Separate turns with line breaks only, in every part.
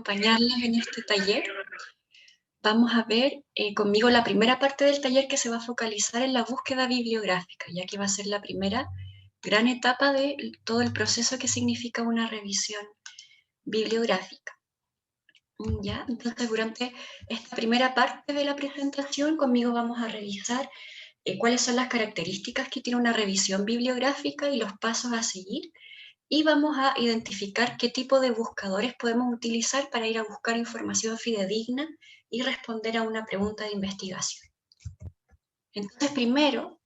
acompañarlas en este taller. Vamos a ver conmigo la primera parte del taller que se va a focalizar en la búsqueda bibliográfica, ya que va a ser la primera gran etapa de todo el proceso que significa una revisión bibliográfica. ¿Ya? Entonces, durante esta primera parte de la presentación, conmigo vamos a revisar cuáles son las características que tiene una revisión bibliográfica y los pasos a seguir, y vamos a identificar qué tipo de buscadores podemos utilizar para ir a buscar información fidedigna y responder a una pregunta de investigación. Entonces, primero,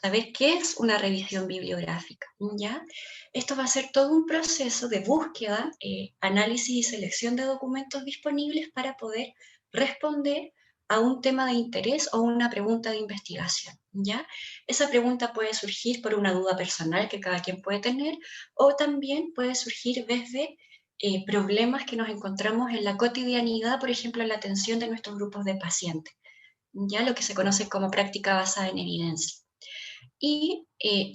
saber qué es una revisión bibliográfica, ¿ya? Esto va a ser todo un proceso de búsqueda, análisis y selección de documentos disponibles para poder responder a un tema de interés o una pregunta de investigación, ¿ya? Esa pregunta puede surgir por una duda personal que cada quien puede tener, o también puede surgir desde problemas que nos encontramos en la cotidianidad, por ejemplo, en la atención de nuestros grupos de pacientes, ¿ya? Lo que se conoce como práctica basada en evidencia. Y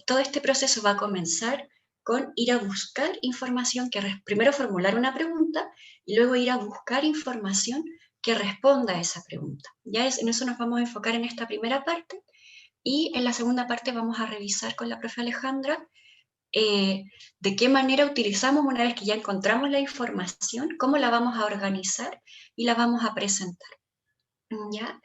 todo este proceso va a comenzar con ir a buscar información, primero formular una pregunta y luego ir a buscar información que responda a esa pregunta. Ya en eso nos vamos a enfocar en esta primera parte, y en la segunda parte vamos a revisar con la profe Alejandra de qué manera utilizamos, una vez que ya encontramos la información, cómo la vamos a organizar y la vamos a presentar. ¿Ya?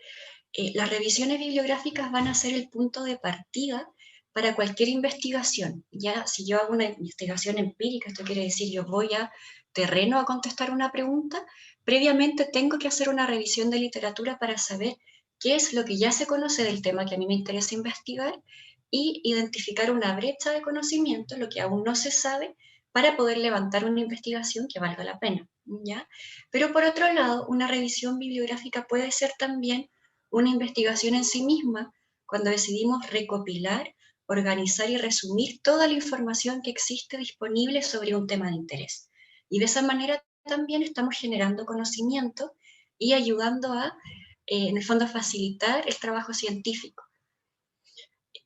Las revisiones bibliográficas van a ser el punto de partida para cualquier investigación. Ya, si yo hago una investigación empírica, esto quiere decir yo voy a terreno a contestar una pregunta, previamente tengo que hacer una revisión de literatura para saber qué es lo que ya se conoce del tema que a mí me interesa investigar y identificar una brecha de conocimiento, lo que aún no se sabe, para poder levantar una investigación que valga la pena, ¿ya? Pero por otro lado, una revisión bibliográfica puede ser también una investigación en sí misma, cuando decidimos recopilar, organizar y resumir toda la información que existe disponible sobre un tema de interés. Y de esa manera también estamos generando conocimiento y ayudando a, en el fondo, facilitar el trabajo científico.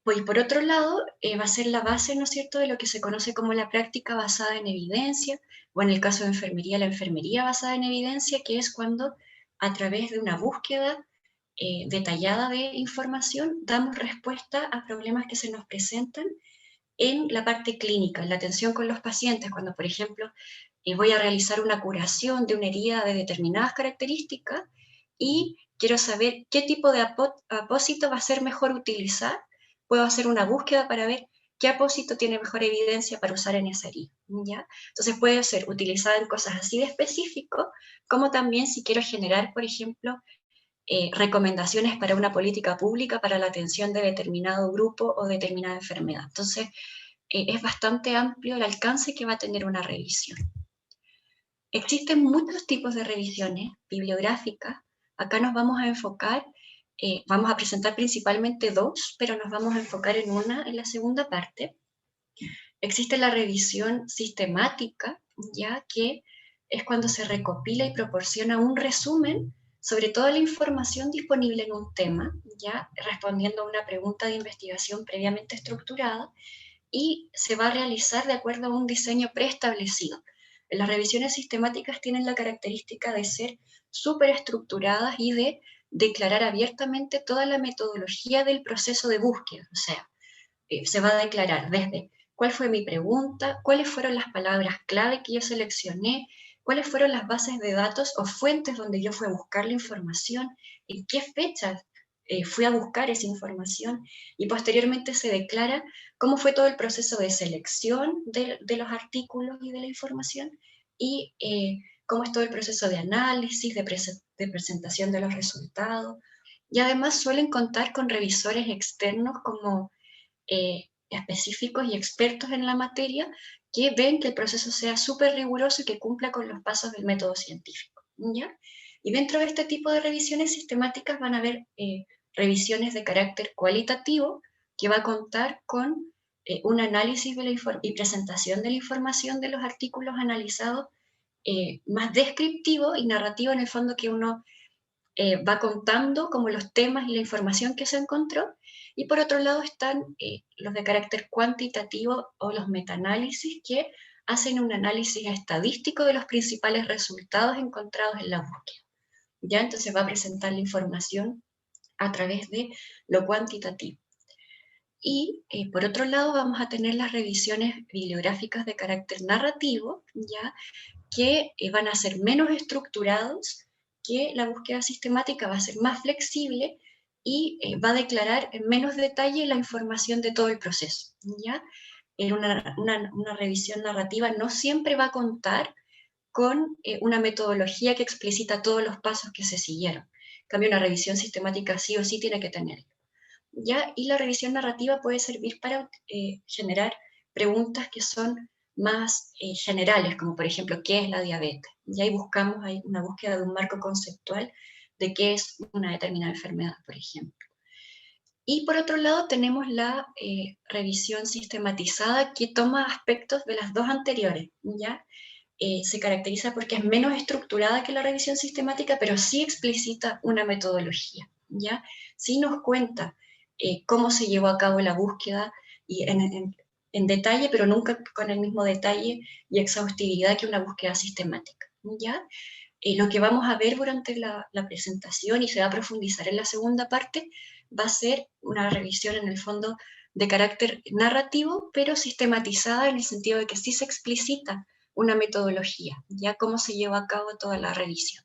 Pues por otro lado, va a ser la base, ¿no es cierto?, de lo que se conoce como la práctica basada en evidencia, o en el caso de enfermería, la enfermería basada en evidencia, que es cuando a través de una búsqueda detallada de información damos respuesta a problemas que se nos presentan en la parte clínica, en la atención con los pacientes, cuando, por ejemplo, voy a realizar una curación de una herida de determinadas características y quiero saber qué tipo de apósito va a ser mejor utilizar. Puedo hacer una búsqueda para ver qué apósito tiene mejor evidencia para usar en esa herida, ¿ya? Entonces puede ser utilizada en cosas así de específico, como también si quiero generar, por ejemplo, recomendaciones para una política pública para la atención de determinado grupo o determinada enfermedad. Entonces, es bastante amplio el alcance que va a tener una revisión. Existen muchos tipos de revisiones bibliográficas. Acá nos vamos a enfocar, vamos a presentar principalmente dos, pero nos vamos a enfocar en una en la segunda parte. Existe la revisión sistemática, ya que es cuando se recopila y proporciona un resumen sobre toda la información disponible en un tema, ya respondiendo a una pregunta de investigación previamente estructurada, y se va a realizar de acuerdo a un diseño preestablecido. Las revisiones sistemáticas tienen la característica de ser súper estructuradas y de declarar abiertamente toda la metodología del proceso de búsqueda. O sea, se va a declarar desde cuál fue mi pregunta, cuáles fueron las palabras clave que yo seleccioné, cuáles fueron las bases de datos o fuentes donde yo fui a buscar la información, en qué fechas fui a buscar esa información, y posteriormente se declara cómo fue todo el proceso de selección de los artículos y de la información, y cómo es todo el proceso de análisis, de presentación de los resultados. Y además suelen contar con revisores externos como específicos y expertos en la materia, que ven que el proceso sea súper riguroso y que cumpla con los pasos del método científico, ¿ya? Y dentro de este tipo de revisiones sistemáticas van a haber revisiones de carácter cualitativo, que va a contar con un análisis de y presentación de la información de los artículos analizados, más descriptivo y narrativo, en el fondo, que uno va contando como los temas y la información que se encontró. Y por otro lado están los de carácter cuantitativo o los metaanálisis, que hacen un análisis estadístico de los principales resultados encontrados en la búsqueda. ¿Ya? Entonces va a presentar la información a través de lo cuantitativo. Y por otro lado vamos a tener las revisiones bibliográficas de carácter narrativo, ¿ya? Que van a ser menos estructurados, que la búsqueda sistemática va a ser más flexible y va a declarar en menos detalle la información de todo el proceso, ¿ya? En una revisión narrativa no siempre va a contar con una metodología que explicita todos los pasos que se siguieron. En cambio, una revisión sistemática sí o sí tiene que tener. ¿Ya? Y la revisión narrativa puede servir para generar preguntas que son más generales, como por ejemplo, ¿qué es la diabetes? Y ahí buscamos hay una búsqueda de un marco conceptual de qué es una determinada enfermedad, por ejemplo. Y por otro lado tenemos la revisión sistematizada que toma aspectos de las dos anteriores, ¿ya? Se caracteriza porque es menos estructurada que la revisión sistemática, pero sí explicita una metodología, ¿ya? Sí nos cuenta cómo se llevó a cabo la búsqueda y en detalle, pero nunca con el mismo detalle y exhaustividad que una búsqueda sistemática, ¿ya? Lo que vamos a ver durante la presentación y se va a profundizar en la segunda parte va a ser una revisión en el fondo de carácter narrativo, pero sistematizada en el sentido de que sí se explicita una metodología, ya cómo se lleva a cabo toda la revisión.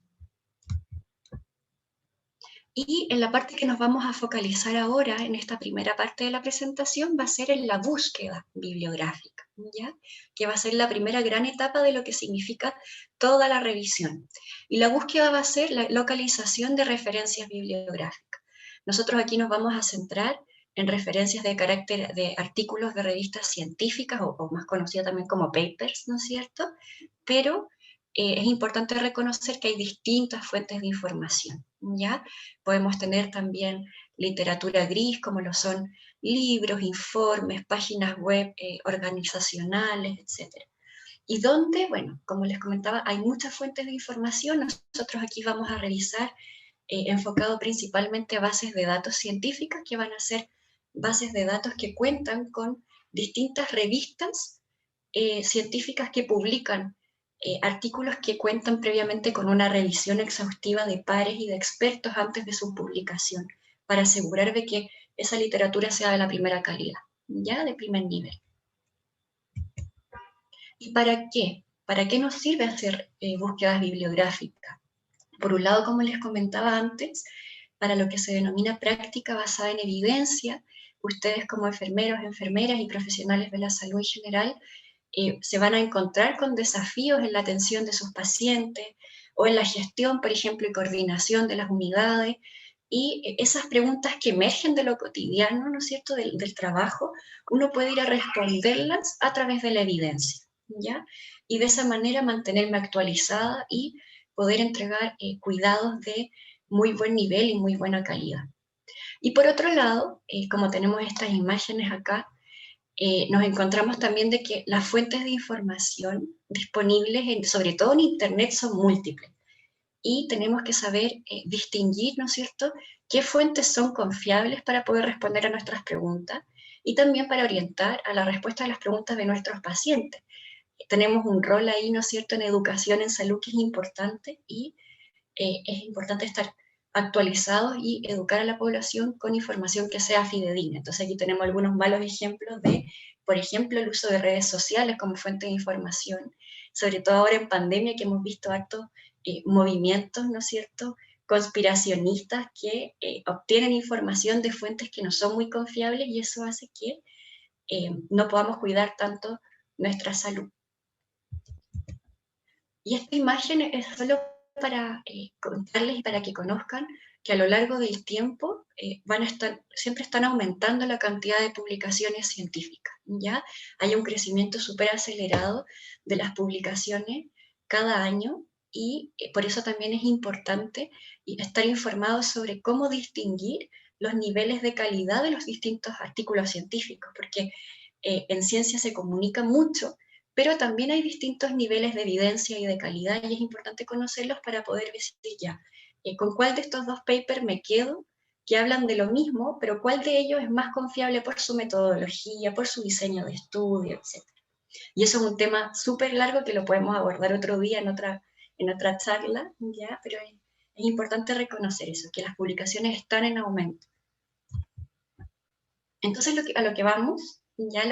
Y en la parte que nos vamos a focalizar ahora, en esta primera parte de la presentación, va a ser en la búsqueda bibliográfica, ¿ya? Que va a ser la primera gran etapa de lo que significa toda la revisión. Y la búsqueda va a ser la localización de referencias bibliográficas. Nosotros aquí nos vamos a centrar en referencias de carácter de artículos de revistas científicas, o más conocida también como papers, ¿no es cierto? Pero es importante reconocer que hay distintas fuentes de información, ¿ya? Podemos tener también literatura gris, como lo son libros, informes, páginas web organizacionales, etc. Y donde, bueno, como les comentaba, hay muchas fuentes de información. Nosotros aquí vamos a revisar enfocado principalmente a bases de datos científicas, que van a ser bases de datos que cuentan con distintas revistas científicas que publican artículos que cuentan previamente con una revisión exhaustiva de pares y de expertos antes de su publicación, para asegurar de que esa literatura sea de la primera calidad, ya de primer nivel. ¿Y para qué? ¿Para qué nos sirve hacer búsquedas bibliográficas? Por un lado, como les comentaba antes, para lo que se denomina práctica basada en evidencia, ustedes como enfermeros, enfermeras y profesionales de la salud en general se van a encontrar con desafíos en la atención de sus pacientes o en la gestión, por ejemplo, y coordinación de las unidades, y esas preguntas que emergen de lo cotidiano, ¿no es cierto?, del trabajo, uno puede ir a responderlas a través de la evidencia, ¿ya? Y de esa manera mantenerme actualizada y poder entregar cuidados de muy buen nivel y muy buena calidad. Y por otro lado, como tenemos estas imágenes acá, nos encontramos también de que las fuentes de información disponibles, sobre todo en Internet, son múltiples. Y tenemos que saber distinguir, ¿no es cierto?, qué fuentes son confiables para poder responder a nuestras preguntas y también para orientar a la respuesta a las preguntas de nuestros pacientes. Tenemos un rol ahí, ¿no es cierto?, en educación en salud que es importante y es importante estar actualizados y educar a la población con información que sea fidedigna. Entonces aquí tenemos algunos malos ejemplos de, por ejemplo, el uso de redes sociales como fuente de información, sobre todo ahora en pandemia que hemos visto hartos movimientos, ¿no es cierto?, conspiracionistas que obtienen información de fuentes que no son muy confiables y eso hace que no podamos cuidar tanto nuestra salud. Y esta imagen es solo para contarles y para que conozcan que a lo largo del tiempo siempre están aumentando la cantidad de publicaciones científicas, ¿ya? Hay un crecimiento súper acelerado de las publicaciones cada año y por eso también es importante estar informados sobre cómo distinguir los niveles de calidad de los distintos artículos científicos, porque en ciencia se comunica mucho, pero también hay distintos niveles de evidencia y de calidad y es importante conocerlos para poder decir ya, con cuál de estos dos papers me quedo, que hablan de lo mismo, pero cuál de ellos es más confiable por su metodología, por su diseño de estudio, etc. Y eso es un tema súper largo que lo podemos abordar otro día en otra charla, ¿ya? Pero es importante reconocer eso, que las publicaciones están en aumento. Entonces, a lo que vamos, ya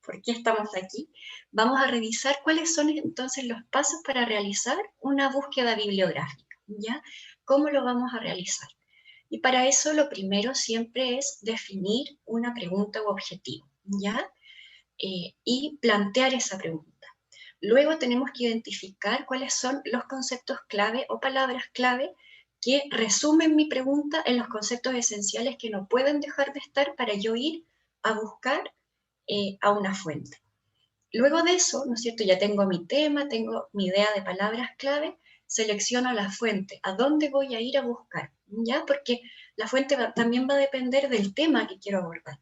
por qué estamos aquí, vamos a revisar cuáles son entonces los pasos para realizar una búsqueda bibliográfica, ¿ya? ¿Cómo lo vamos a realizar? Y para eso lo primero siempre es definir una pregunta u objetivo, ¿ya? Y plantear esa pregunta. Luego tenemos que identificar cuáles son los conceptos clave o palabras clave que resumen mi pregunta en los conceptos esenciales que no pueden dejar de estar para yo ir a buscar a una fuente. Luego de eso, ¿no es cierto? Ya tengo mi tema, tengo mi idea de palabras clave, selecciono la fuente, a dónde voy a ir a buscar, ¿ya? Porque la fuente también va a depender del tema que quiero abordar.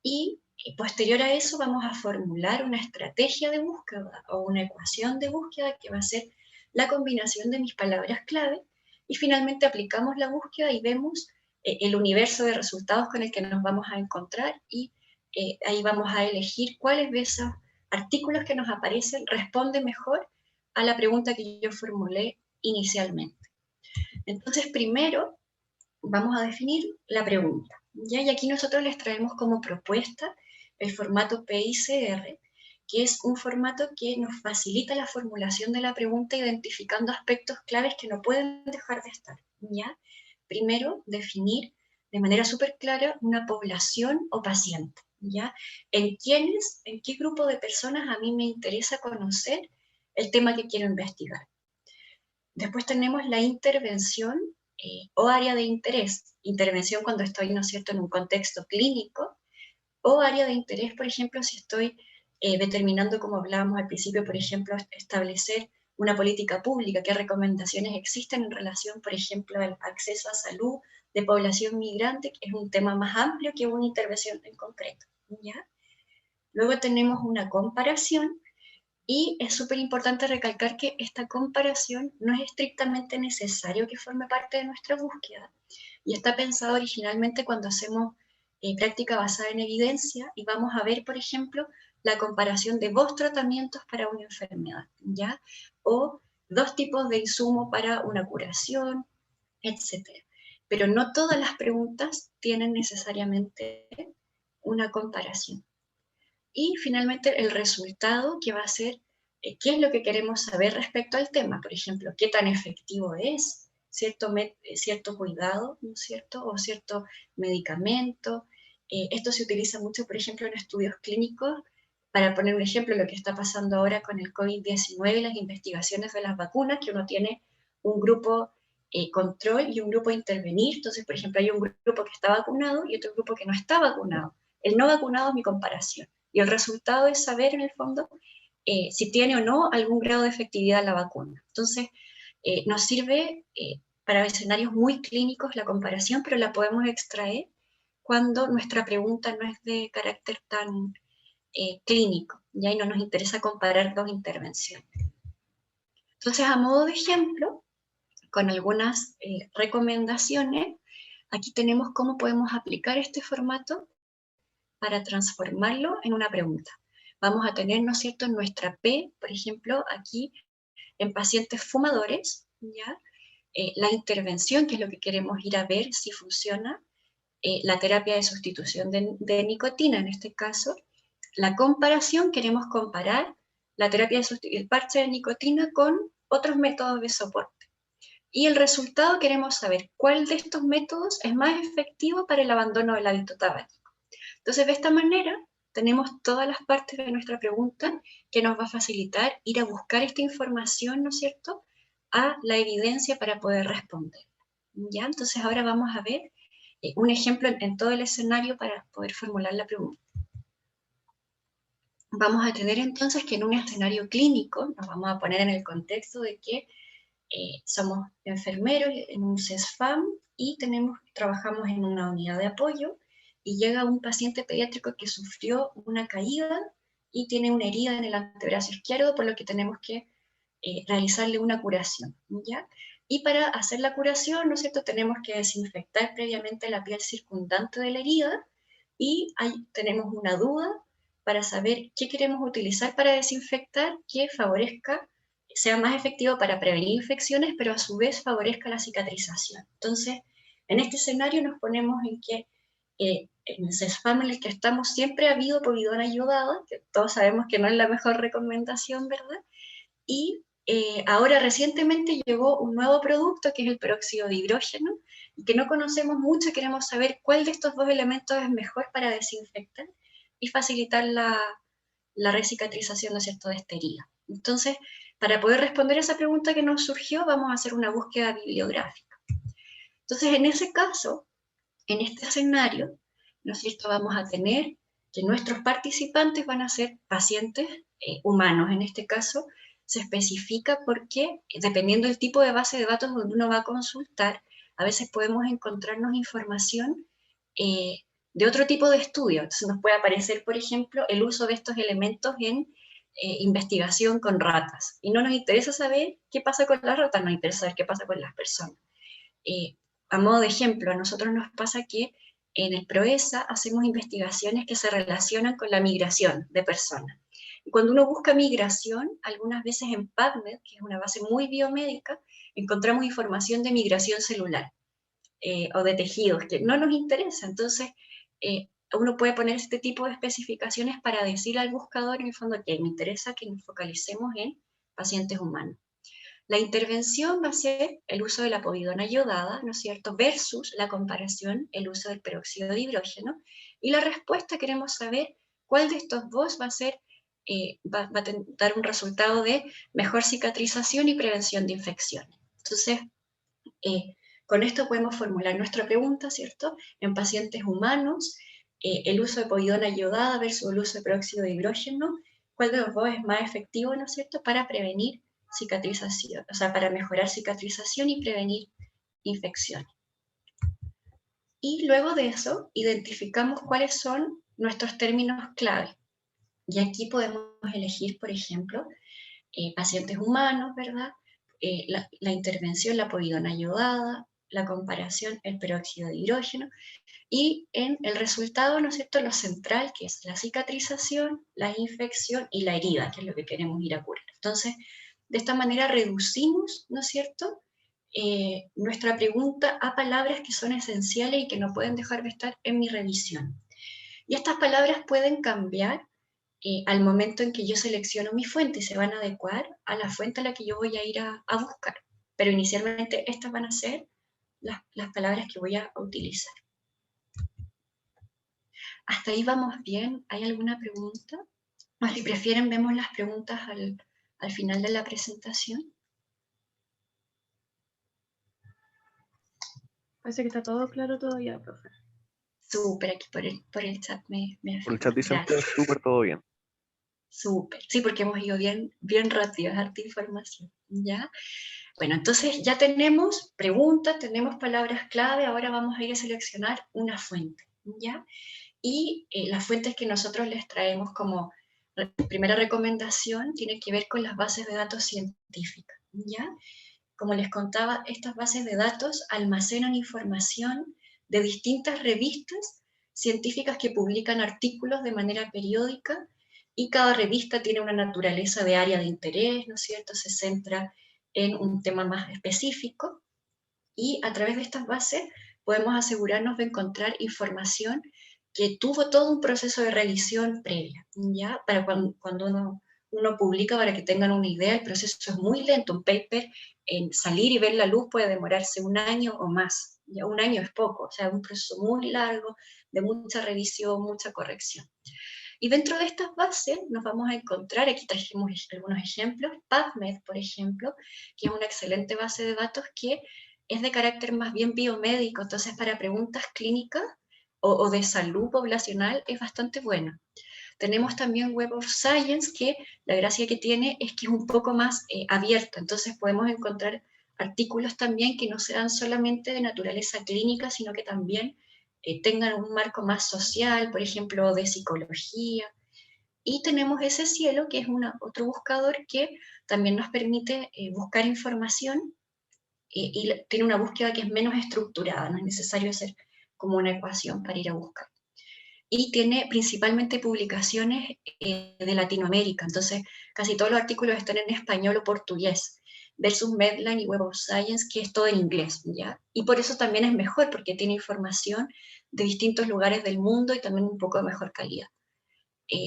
Y posterior a eso vamos a formular una estrategia de búsqueda o una ecuación de búsqueda que va a ser la combinación de mis palabras clave y finalmente aplicamos la búsqueda y vemos el universo de resultados con el que nos vamos a encontrar y ahí vamos a elegir cuáles de esos artículos que nos aparecen responden mejor a la pregunta que yo formulé inicialmente. Entonces, primero vamos a definir la pregunta, ¿ya? Y aquí nosotros les traemos como propuesta el formato PICR, que es un formato que nos facilita la formulación de la pregunta identificando aspectos claves que no pueden dejar de estar, ¿ya? Primero, definir de manera súper clara una población o paciente, ¿ya? En qué grupo de personas a mí me interesa conocer el tema que quiero investigar. Después tenemos la intervención o área de interés. Intervención cuando estoy, ¿no es cierto?, en un contexto clínico, o área de interés, por ejemplo, si estoy determinando, como hablábamos al principio, por ejemplo, establecer una política pública, qué recomendaciones existen en relación, por ejemplo, al acceso a salud de población migrante, que es un tema más amplio que una intervención en concreto, ¿ya? Luego tenemos una comparación, y es súper importante recalcar que esta comparación no es estrictamente necesario que forme parte de nuestra búsqueda. Y está pensado originalmente cuando hacemos práctica basada en evidencia y vamos a ver, por ejemplo, la comparación de dos tratamientos para una enfermedad, ¿ya? O dos tipos de insumo para una curación, etc. Pero no todas las preguntas tienen necesariamente una comparación. Y finalmente el resultado que va a ser qué es lo que queremos saber respecto al tema. Por ejemplo, qué tan efectivo es cierto cuidado, ¿no es cierto? O cierto medicamento. Esto se utiliza mucho, por ejemplo, en estudios clínicos. Para poner un ejemplo, lo que está pasando ahora con el COVID-19 y las investigaciones de las vacunas, que uno tiene un grupo control y un grupo intervenir. Entonces, por ejemplo, hay un grupo que está vacunado y otro grupo que no está vacunado. El no vacunado es mi comparación. Y el resultado es saber, en el fondo, si tiene o no algún grado de efectividad la vacuna. Entonces, nos sirve para escenarios muy clínicos la comparación, pero la podemos extraer cuando nuestra pregunta no es de carácter tan clínico, ¿ya? Y no nos interesa comparar dos intervenciones. Entonces, a modo de ejemplo, con algunas recomendaciones, aquí tenemos cómo podemos aplicar este formato para transformarlo en una pregunta. Vamos a tener, ¿no es cierto?, nuestra P, por ejemplo, aquí en pacientes fumadores, ¿ya? La intervención, que es lo que queremos ir a ver si funciona, la terapia de sustitución de nicotina en este caso, la comparación, queremos comparar la terapia el parche de nicotina con otros métodos de soporte. Y el resultado queremos saber cuál de estos métodos es más efectivo para el abandono del hábito tabáquico. Entonces, de esta manera, tenemos todas las partes de nuestra pregunta que nos va a facilitar ir a buscar esta información, ¿no es cierto?, a la evidencia para poder responder. ¿Ya? Entonces, ahora vamos a ver un ejemplo en todo el escenario para poder formular la pregunta. Vamos a tener entonces que en un escenario clínico, nos vamos a poner en el contexto de que somos enfermeros en un CESFAM y trabajamos en una unidad de apoyo y llega un paciente pediátrico que sufrió una caída y tiene una herida en el antebrazo izquierdo, por lo que tenemos que realizarle una curación, ¿ya? Y para hacer la curación, ¿no es cierto?, tenemos que desinfectar previamente la piel circundante de la herida y ahí tenemos una duda para saber qué queremos utilizar para desinfectar que favorezca, sea más efectivo para prevenir infecciones, pero a su vez favorezca la cicatrización. Entonces, en este escenario nos ponemos en que en el CESFAM en el que estamos siempre ha habido povidona iodada, que todos sabemos que no es la mejor recomendación, ¿verdad? Y ahora recientemente llegó un nuevo producto que es el peróxido de hidrógeno, y que no conocemos mucho, queremos saber cuál de estos dos elementos es mejor para desinfectar y facilitar la recicatrización, ¿no es cierto?, de esta herida. Entonces, para poder responder a esa pregunta que nos surgió, vamos a hacer una búsqueda bibliográfica. Entonces, en ese caso, en este escenario, ¿no es cierto?, vamos a tener que nuestros participantes van a ser pacientes humanos. En este caso, se especifica porque, dependiendo del tipo de base de datos donde uno va a consultar, a veces podemos encontrarnos información de otro tipo de estudio. Entonces nos puede aparecer, por ejemplo, el uso de estos elementos en investigación con ratas. Y no nos interesa saber qué pasa con las ratas, nos interesa saber qué pasa con las personas. A modo de ejemplo, a nosotros nos pasa que en el PROESA hacemos investigaciones que se relacionan con la migración de personas. Y cuando uno busca migración, algunas veces en PubMed, que es una base muy biomédica, encontramos información de migración celular o de tejidos, que no nos interesa. Entonces, uno puede poner este tipo de especificaciones para decir al buscador, en el fondo, que me interesa que nos focalicemos en pacientes humanos. La intervención va a ser el uso de la povidona iodada, ¿no es cierto?, versus la comparación, el uso del peróxido de hidrógeno, y la respuesta queremos saber cuál de estos dos va a ser, va a dar un resultado de mejor cicatrización y prevención de infecciones. Entonces, con esto podemos formular nuestra pregunta, ¿cierto?, en pacientes humanos, el uso de povidona iodada versus el uso de peróxido de hidrógeno, cuál de los dos es más efectivo, ¿no es cierto?, para prevenir cicatrización, o sea, para mejorar cicatrización y prevenir infecciones. Y luego de eso, identificamos cuáles son nuestros términos clave. Y aquí podemos elegir, por ejemplo, pacientes humanos, ¿verdad?, la intervención, la povidona iodada, la comparación, el peróxido de hidrógeno, y en el resultado, ¿no es cierto?, lo central, que es la cicatrización, la infección y la herida, que es lo que queremos ir a curar. Entonces, de esta manera reducimos, ¿no es cierto?, nuestra pregunta a palabras que son esenciales y que no pueden dejar de estar en mi revisión. Y estas palabras pueden cambiar al momento en que yo selecciono mi fuente y se van a adecuar a la fuente a la que yo voy a ir a buscar. Pero inicialmente estas van a ser las palabras que voy a utilizar. ¿Hasta ahí vamos bien? ¿Hay alguna pregunta? O si prefieren, vemos las preguntas al final de la presentación.
Parece que está todo claro todavía, profe.
Súper, aquí por el chat me
Por el chat dicen que
gracias.
súper todo bien.
Súper, sí, porque hemos ido bien rápido, es harta información, ¿ya? Bueno, entonces ya tenemos preguntas, tenemos palabras clave, ahora vamos a ir a seleccionar una fuente, ¿ya? Y las fuentes que nosotros les traemos como primera recomendación tiene que ver con las bases de datos científicas, ¿ya? Como les contaba, estas bases de datos almacenan información de distintas revistas científicas que publican artículos de manera periódica, y cada revista tiene una naturaleza de área de interés, ¿no es cierto? Se centra en un tema más específico, y a través de estas bases podemos asegurarnos de encontrar información que tuvo todo un proceso de revisión previa, ¿ya? Para cuando uno publica, para que tengan una idea, el proceso es muy lento. Un paper, en salir y ver la luz, puede demorarse un año o más. Ya un año es poco, o sea, un proceso muy largo, de mucha revisión, mucha corrección. Y dentro de estas bases nos vamos a encontrar, aquí trajimos algunos ejemplos, PubMed, por ejemplo, que es una excelente base de datos que es de carácter más bien biomédico, entonces para preguntas clínicas o de salud poblacional es bastante buena. Tenemos también Web of Science, que la gracia que tiene es que es un poco más abierta, entonces podemos encontrar artículos también que no sean solamente de naturaleza clínica, sino que también tengan un marco más social, por ejemplo, de psicología. Y tenemos ese cielo, que es otro buscador que también nos permite buscar información y tiene una búsqueda que es menos estructurada, no es necesario hacer como una ecuación para ir a buscar. y tiene principalmente publicaciones de Latinoamérica, entonces casi todos los artículos están en español o portugués, versus Medline y Web of Science, que es todo en inglés, ¿ya? Y por eso también es mejor, porque tiene información de distintos lugares del mundo y también un poco de mejor calidad.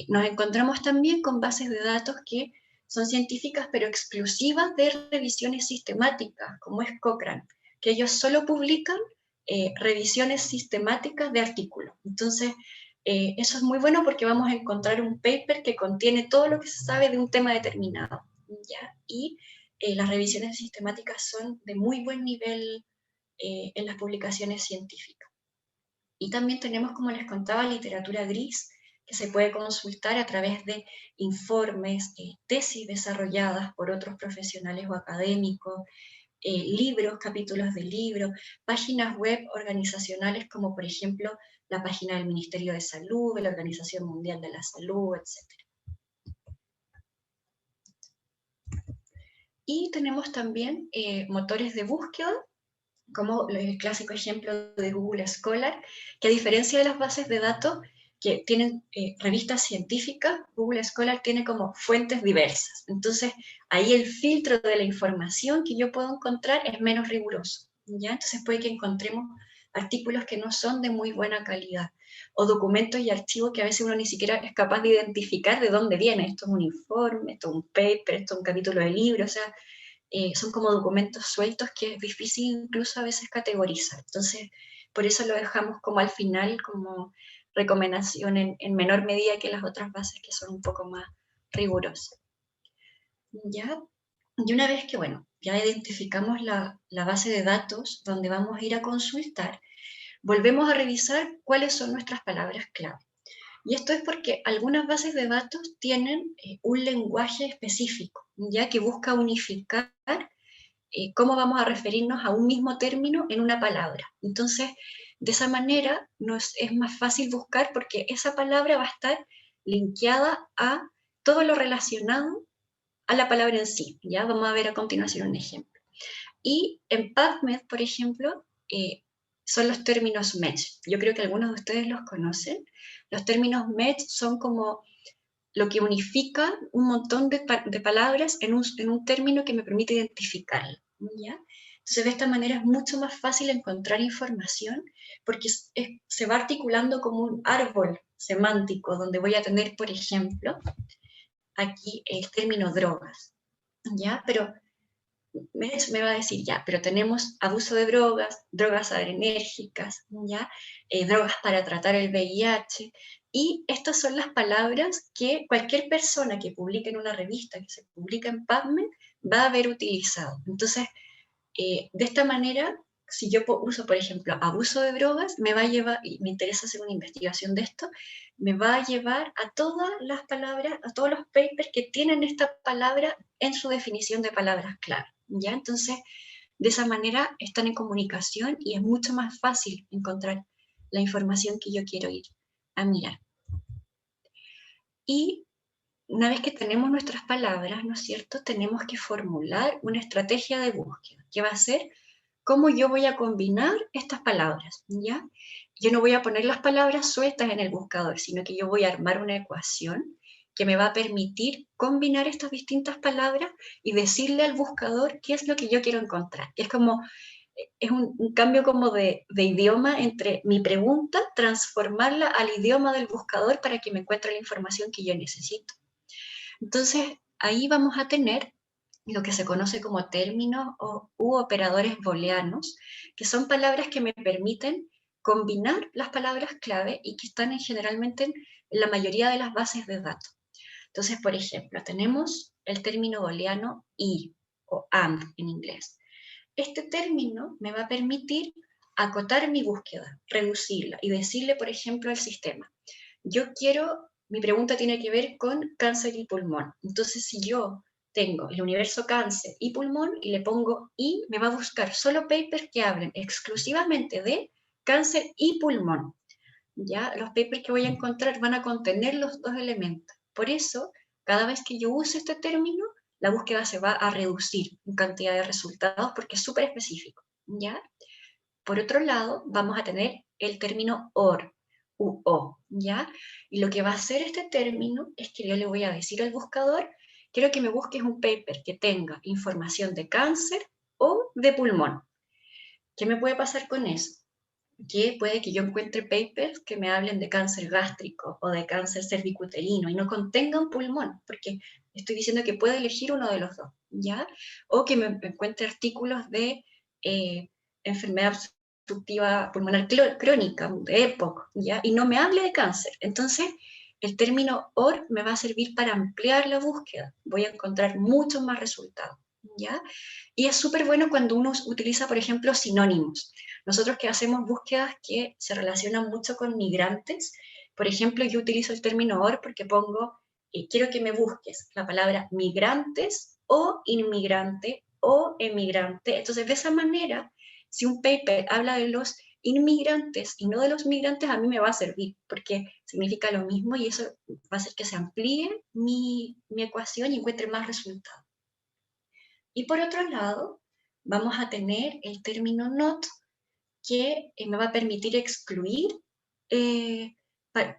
Nos encontramos también con bases de datos que son científicas pero exclusivas de revisiones sistemáticas, como es Cochrane, que ellos solo publican revisiones sistemáticas de artículos. Entonces, eso es muy bueno porque vamos a encontrar un paper que contiene todo lo que se sabe de un tema determinado, ¿ya? Y las revisiones sistemáticas son de muy buen nivel en las publicaciones científicas. Y también tenemos, como les contaba, literatura gris, que se puede consultar a través de informes, tesis desarrolladas por otros profesionales o académicos, libros, capítulos de libros, páginas web organizacionales como por ejemplo la página del Ministerio de Salud, de la Organización Mundial de la Salud, etc. Y tenemos también motores de búsqueda, como el clásico ejemplo de Google Scholar, que a diferencia de las bases de datos que tienen revistas científicas, Google Scholar tiene como fuentes diversas. Entonces, ahí el filtro de la información que yo puedo encontrar es menos riguroso, ¿ya? Entonces puede que encontremos artículos que no son de muy buena calidad, o documentos y archivos que a veces uno ni siquiera es capaz de identificar de dónde viene. Esto es un informe, esto es un paper, esto es un capítulo de libro, o sea, son como documentos sueltos que es difícil incluso a veces categorizar. Entonces, por eso lo dejamos como al final, como recomendación en menor medida que las otras bases que son un poco más rigurosas. ¿Ya? Y una vez que, bueno, ya identificamos la base de datos donde vamos a ir a consultar, volvemos a revisar cuáles son nuestras palabras clave. Y esto es porque algunas bases de datos tienen un lenguaje específico, ya que busca unificar cómo vamos a referirnos a un mismo término en una palabra. Entonces, de esa manera es más fácil buscar porque esa palabra va a estar linkeada a todo lo relacionado a la palabra en sí. Ya vamos a ver a continuación un ejemplo. Y en PubMed, por ejemplo, son los términos match. Yo creo que algunos de ustedes los conocen. Los términos match son como lo que unifica un montón de palabras en un término que me permite identificarlo, ¿ya? Entonces, de esta manera es mucho más fácil encontrar información porque se va articulando como un árbol semántico donde voy a tener, por ejemplo, aquí el término drogas, ¿ya? Pero me va a decir, ya, pero tenemos abuso de drogas, drogas adrenérgicas, ¿ya? Drogas para tratar el VIH, y estas son las palabras que cualquier persona que publique en una revista, que se publica en PubMed, va a haber utilizado. Entonces, de esta manera, si yo uso, por ejemplo, abuso de drogas, me va a llevar, y me interesa hacer una investigación de esto, me va a llevar a todas las palabras, a todos los papers que tienen esta palabra en su definición de palabras clave, ¿ya? Entonces, de esa manera están en comunicación y es mucho más fácil encontrar la información que yo quiero ir a mirar. Y una vez que tenemos nuestras palabras, ¿no es cierto?, tenemos que formular una estrategia de búsqueda, que va a ser cómo yo voy a combinar estas palabras, ¿ya? Yo no voy a poner las palabras sueltas en el buscador, sino que yo voy a armar una ecuación que me va a permitir combinar estas distintas palabras y decirle al buscador qué es lo que yo quiero encontrar. Es como, es un cambio como de idioma entre mi pregunta, transformarla al idioma del buscador para que me encuentre la información que yo necesito. Entonces, ahí vamos a tener lo que se conoce como términos u operadores booleanos, que son palabras que me permiten combinar las palabras clave y que están generalmente en la mayoría de las bases de datos. Entonces, por ejemplo, tenemos el término booleano y o and en inglés. Este término me va a permitir acotar mi búsqueda, reducirla y decirle, por ejemplo, al sistema, mi pregunta tiene que ver con cáncer y pulmón. Entonces, si yo tengo el universo cáncer y pulmón y le pongo y, me va a buscar solo papers que hablen exclusivamente de cáncer y pulmón. ¿Ya? Los papers que voy a encontrar van a contener los dos elementos. Por eso, cada vez que yo use este término, la búsqueda se va a reducir en cantidad de resultados porque es súper específico. ¿Ya? Por otro lado, vamos a tener el término OR. u o, ¿ya? Y lo que va a hacer este término es que yo le voy a decir al buscador, quiero que me busques un paper que tenga información de cáncer o de pulmón. ¿Qué me puede pasar con eso? Que puede que yo encuentre papers que me hablen de cáncer gástrico o de cáncer cervicuterino y no contengan pulmón, porque estoy diciendo que puedo elegir uno de los dos, ¿ya? O que me encuentre artículos de enfermedad obstructiva pulmonar crónica, de EPOC, ¿ya? Y no me hable de cáncer. Entonces, el término OR me va a servir para ampliar la búsqueda. Voy a encontrar muchos más resultados, ¿ya? Y es súper bueno cuando uno utiliza, por ejemplo, sinónimos. Nosotros que hacemos búsquedas que se relacionan mucho con migrantes, por ejemplo, yo utilizo el término OR porque pongo, quiero que me busques la palabra migrantes o inmigrante o emigrante. Entonces, de esa manera, si un paper habla de los inmigrantes y no de los migrantes, a mí me va a servir, porque significa lo mismo y eso va a hacer que se amplíe mi ecuación y encuentre más resultados. Y por otro lado, vamos a tener el término not, que me va a permitir excluir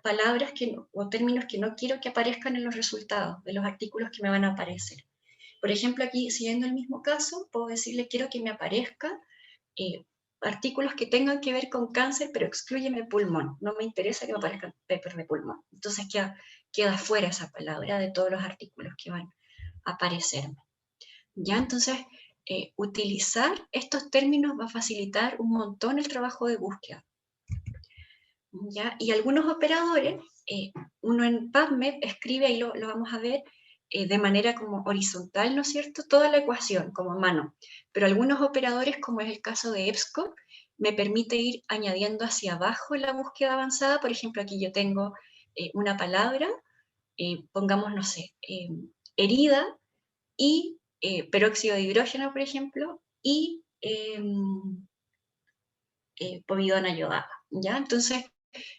palabras o términos que no quiero que aparezcan en los resultados de los artículos que me van a aparecer. Por ejemplo, aquí, siguiendo el mismo caso, puedo decirle, quiero que me aparezcan artículos que tengan que ver con cáncer, pero exclúyeme pulmón. No me interesa que me aparezcan papers de pulmón. Entonces queda fuera esa palabra de todos los artículos que van a aparecerme. ¿Ya? Entonces, utilizar estos términos va a facilitar un montón el trabajo de búsqueda. ¿Ya? Y algunos operadores, uno en PubMed escribe, ahí lo vamos a ver, de manera como horizontal, ¿no es cierto?, toda la ecuación, como mano. Pero algunos operadores, como es el caso de EBSCO, me permite ir añadiendo hacia abajo en la búsqueda avanzada. Por ejemplo, aquí yo tengo una palabra, pongamos, no sé, herida, y peróxido de hidrógeno, por ejemplo, y povidona yodada, ¿ya? Entonces,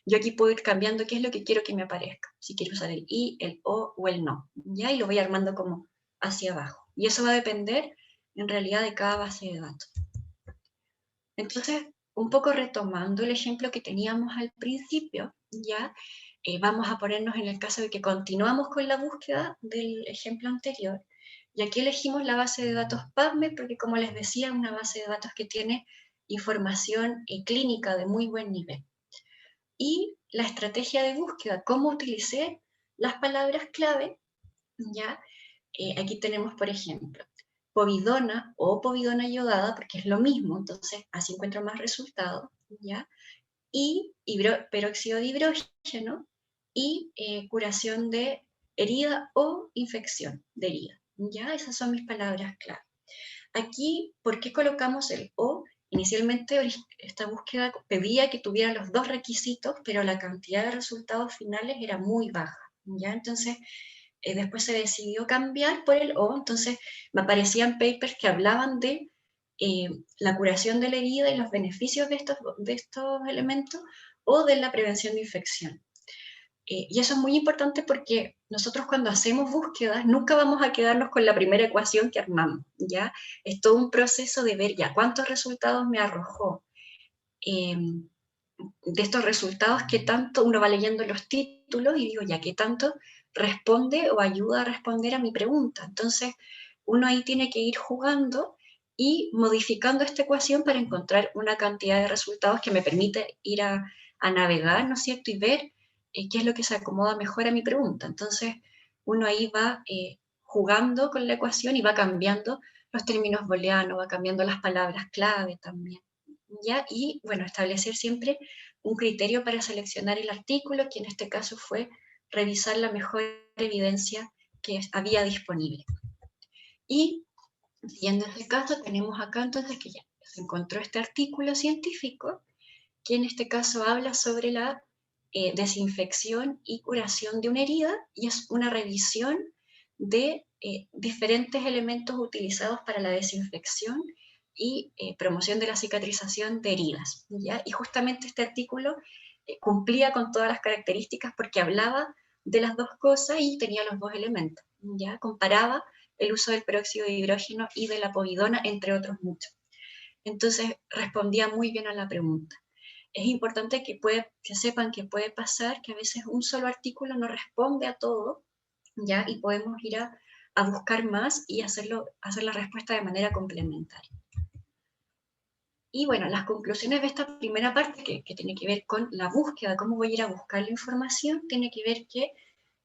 yo aquí puedo ir cambiando qué es lo que quiero que me aparezca, si quiero usar el I, el O o el no, ¿ya? Y lo voy armando como hacia abajo. Y eso va a depender, en realidad, de cada base de datos. Entonces, un poco retomando el ejemplo que teníamos al principio, ¿ya? Vamos a ponernos en el caso de que continuamos con la búsqueda del ejemplo anterior, y aquí elegimos la base de datos PubMed porque, como les decía, es una base de datos que tiene información clínica de muy buen nivel. Y la estrategia de búsqueda, cómo utilicé las palabras clave, ¿ya? Aquí tenemos, por ejemplo, povidona o povidona yodada, porque es lo mismo, entonces así encuentro más resultados, ¿ya? Y peróxido de hidrógeno y curación de herida o infección de herida, ¿ya? Esas son mis palabras clave. Aquí, ¿por qué colocamos el O? Inicialmente esta búsqueda pedía que tuviera los dos requisitos, pero la cantidad de resultados finales era muy baja, ¿ya? Entonces, después se decidió cambiar por el O, entonces me aparecían papers que hablaban de la curación de la herida y los beneficios de estos elementos, o de la prevención de infección. Y eso es muy importante porque nosotros, cuando hacemos búsquedas, nunca vamos a quedarnos con la primera ecuación que armamos, ¿ya? Es todo un proceso de ver ya cuántos resultados me arrojó. De estos resultados, qué tanto uno va leyendo los títulos y digo, ya, qué tanto responde o ayuda a responder a mi pregunta. Entonces, uno ahí tiene que ir jugando y modificando esta ecuación para encontrar una cantidad de resultados que me permite ir a navegar, ¿no es cierto?, y ver qué es lo que se acomoda mejor a mi pregunta. Entonces, uno ahí va jugando con la ecuación y va cambiando los términos booleanos, va cambiando las palabras clave también, ¿ya? Y, bueno, establecer siempre un criterio para seleccionar el artículo, que en este caso fue revisar la mejor evidencia que había disponible. Y, siguiendo ese caso, tenemos acá entonces que ya se encontró este artículo científico, que en este caso habla sobre la desinfección y curación de una herida, y es una revisión de diferentes elementos utilizados para la desinfección y promoción de la cicatrización de heridas, ¿ya? Y justamente este artículo cumplía con todas las características porque hablaba de las dos cosas y tenía los dos elementos, ¿ya? Comparaba el uso del peróxido de hidrógeno y de la povidona, entre otros muchos. Entonces respondía muy bien a la pregunta. es importante que sepan que puede pasar que a veces un solo artículo no responde a todo, ¿ya? Y podemos ir a buscar más y hacer la respuesta de manera complementaria. Y bueno, las conclusiones de esta primera parte, que tiene que ver con la búsqueda, cómo voy a ir a buscar la información, tiene que ver que